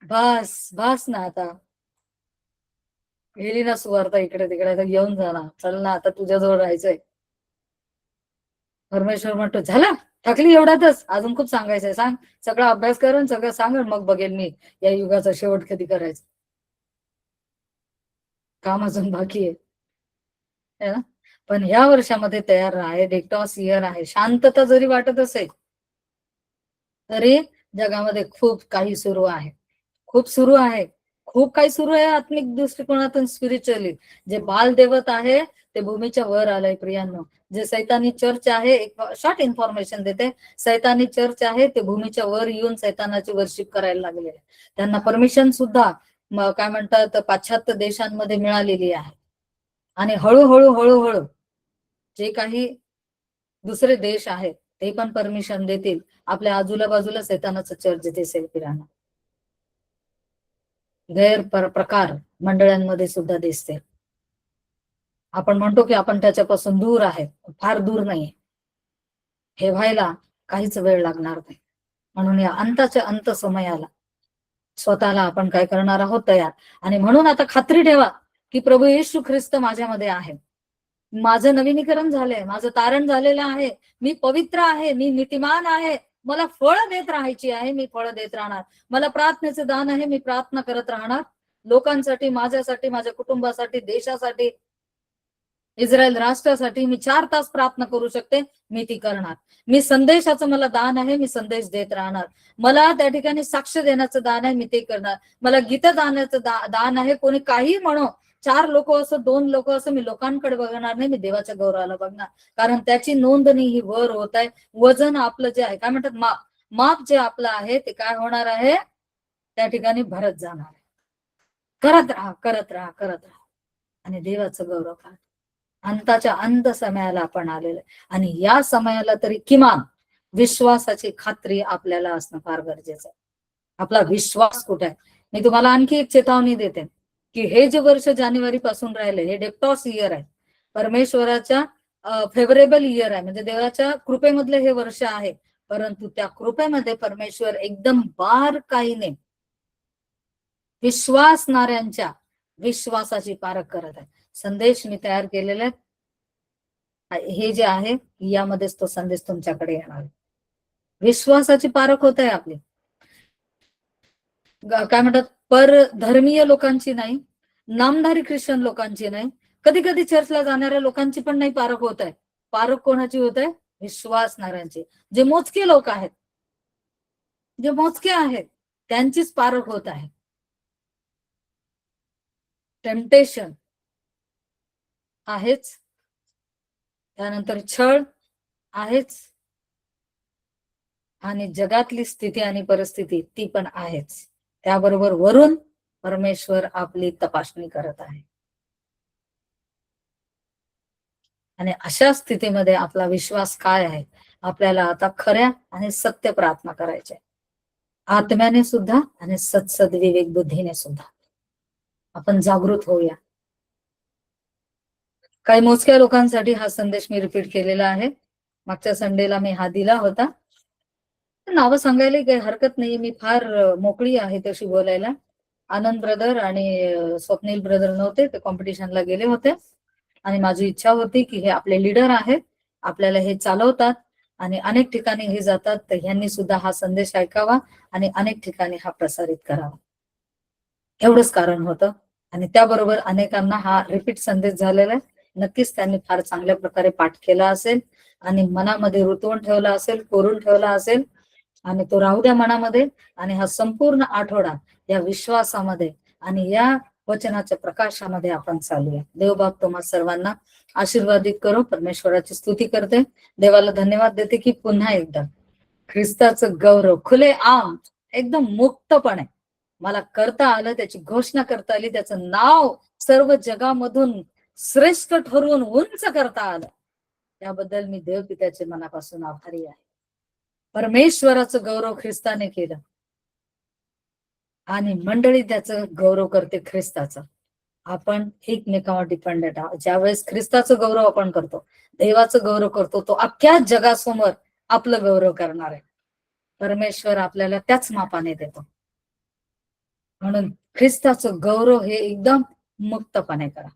बस बस ना आता, गेली ना सुवार्ता इकडे तिकडे, तर येऊन जा ना, चल ना आता, तुझ्याजवळ राहायचंय. परमेश्वर म्हणतो झाला, थकली एवढ्यातच, अजून खूप सांगायचंय, सांग. सगळा अभ्यास करून सगळं सांग, मग बघेल मी या युगाचा शेवट कधी करायचं. काम अजून बाकी आहे ना. पण ह्या वर्षामध्ये तयार आहे, डेक्टॉस इयर आहे, शांतता जरी वाटत असेल तरी जगामध्ये खूप काही सुरू आहे, खूप सुरू आहे, खूप काही सुरू आहे आत्मिक दृष्टिकोनातून, स्पिरिच्युअली. जे बाल देवत आहे ते भूमीच्या वर आलंय प्रियांनो. जे सैतानी चर्च आहे, एक शॉर्ट इन्फॉर्मेशन देते, सैतानी चर्च आहे ते भूमीच्या वर येऊन सैतानाची वर्शिप करायला लागले. त्यांना परमिशन सुद्धा काय म्हणतात पाश्चात्य देशांमध्ये मिळालेली आहे. आणि हळूहळू हळूहळू जे काही दुसरे देश आहेत ते पण परमिशन देतील. आपल्या आजूला बाजूला सैतानाचं चर्च दिसेल फिरांना. प्रकार मंडळांमध्ये सुद्धा दिसते. आपण म्हणतो की आपण त्याच्यापासून दूर आहे, फार दूर नाहीये. हे व्हायला काहीच वेळ लागणार नाही. म्हणून या अंताच्या अंत समयाला स्वतःला आपण काय करणार आहोत तयार. आणि म्हणून आता खात्री ठेवा की प्रभू येशू ख्रिस्त माझ्यामध्ये आहे, माझं नवीनीकरण झालंय, माझं तारण झालेलं आहे, मी पवित्र आहे, मी नीतिमान आहे, मला फळ देत राहायची आहे, मी फळ देत राहणार. मला प्रार्थनेचे दान आहे, मी प्रार्थना करत राहणार लोकांसाठी, माझ्यासाठी, माझ्या कुटुंबासाठी, देशासाठी, इस्रायल राष्ट्रासाठी. मी 4 तास प्रार्थना करू शकते, मी ती करणार. मी संदेशाचं मला दान आहे, मी संदेश देत राहणार. मला त्या ठिकाणी साक्ष देण्याचं दान आहे, मी ते करणार. मला गीत दानाचं दान आहे, कोणी काही म्हणो, 4 लोक असो, 2 लोक असो, मी लोकांकडे बघणार नाही, मी देवाच्या गौरवाला बघणार. कारण त्याची नोंदणी ही वर होत आहे. वजन आपलं जे आहे, काय म्हणतात, माप जे आपलं आहे ते काय होणार आहे, त्या ठिकाणी भरत जाणार आहे. करत राहा, करत राहा, करत राहा, आणि देवाचं गौरव करा. अंताच्या अंत समयाला आपण आलेलो आहे. आणि या समयाला तरी किमान विश्वासाची खात्री आपल्याला असणं फार गरजेचं आहे. आपला विश्वास कुठे आहे? मी तुम्हाला आणखी एक चेतावणी देते की हे जे वर्ष जानेवारी पासून राहिले हे डेक्टॉस इयर आहे, परमेश्वराच्या फेवरेबल इयर आहे, म्हणजे देवाच्या कृपेमधले हे वर्ष आहे. परंतु त्या कृपेमध्ये परमेश्वर एकदम बारकाईने विश्वासणाऱ्यांच्या विश्वासाची पारख करत आहे. संदेश मी तयार केलेले हे जे आहे यामध्येच तो संदेश तुमच्याकडे येणार. विश्वासाची पारख होत आहे आपली, काय म्हणतात, परधर्मीय लोकांची नाही, नामधारी ख्रिश्चन लोकांची नाही, कधी कधी चर्चला जाणाऱ्या लोकांची पण नाही पारख होत आहे. पारख कोणाची होत आहे? विश्वासणाऱ्यांची. जे मोजके लोक आहेत, जे मोजके आहेत त्यांचीच पारख होत आहे. टेम्पटेशन आहेच, त्यानंतर छळ आहेच, आणि जगातली स्थिती आणि परिस्थिती ती पण आहेच. त्याबरोबर वरून परमेश्वर आपली तपासणी करत आहे. आणि अशा स्थितीमध्ये आपला विश्वास काय आहे? आपल्याला आता खऱ्या आणि सत्य प्रार्थना करायचे, आत्म्याने सुद्धा आणि सद्विवेक बुद्धीने सुद्धा. आपण जागृत होऊया. काही मोजक्या लोकांसाठी हा संदेश मी रिपीट केलेला आहे. मागच्या संडेला मी हा दिला होता. नावं सांगायला काही हरकत नाही, मी फार मोकळी आहे तशी बोलायला. आनंद ब्रदर आणि स्वप्नील ब्रदर नव्हते, ते कॉम्पिटिशनला गेले होते. आणि माझी इच्छा होती की हे आपले लीडर आहेत, आपल्याला हे चालवतात आणि अनेक ठिकाणी हे जातात, तर ह्यांनी सुद्धा हा संदेश ऐकावा आणि अनेक ठिकाणी हा प्रसारित करावा, एवढंच कारण होतं. आणि त्याबरोबर अनेकांना हा रिपीट संदेश झालेला आहे. नक्कीच त्यांनी फार चांगल्या प्रकारे पाठ केला असेल आणि मनामध्ये रुतवून ठेवला असेल, कोरून ठेवला असेल, आणि तो राहू द्या मनामध्ये. आणि हा संपूर्ण आठवडा या विश्वासामध्ये आणि या वचनाच्या प्रकाशामध्ये आपण चालूया. देवबाप तुम्हा सर्वांना आशीर्वादित करो. परमेश्वराची स्तुती करते, देवाला धन्यवाद देते की पुन्हा एकदा ख्रिस्ताचं गौरव खुले आम एकदम मुक्तपणे मला करता आलं, त्याची घोषणा करता आली, त्याचं नाव सर्व जगामधून श्रेष्ठ ठरवून उंच करता आलं. त्याबद्दल मी देवपित्याचे मनापासून आभारी आहे. परमेश्वराचं गौरव ख्रिस्ताने केलं आणि मंडळी त्याचं गौरव करते ख्रिस्ताचं. आपण एकमेकांवर डिपेंडेंट आहोत. ज्यावेळेस ख्रिस्ताचं गौरव आपण करतो, देवाचं गौरव करतो, तो अख्ख्या जगासमोर आपलं गौरव करणार आहे. परमेश्वर आपल्याला त्याच मापाने देतो. म्हणून ख्रिस्ताचं गौरव हे एकदम मुक्तपणे करा,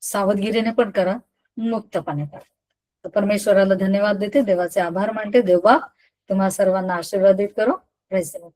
सावधगिरीने पण करा, मुक्तपणे करा. तर परमेश्वराला धन्यवाद देते, देवाचे आभार मानते. देवबाप तुम्हा सर्वांना आशीर्वादित करो. Praise the Lord.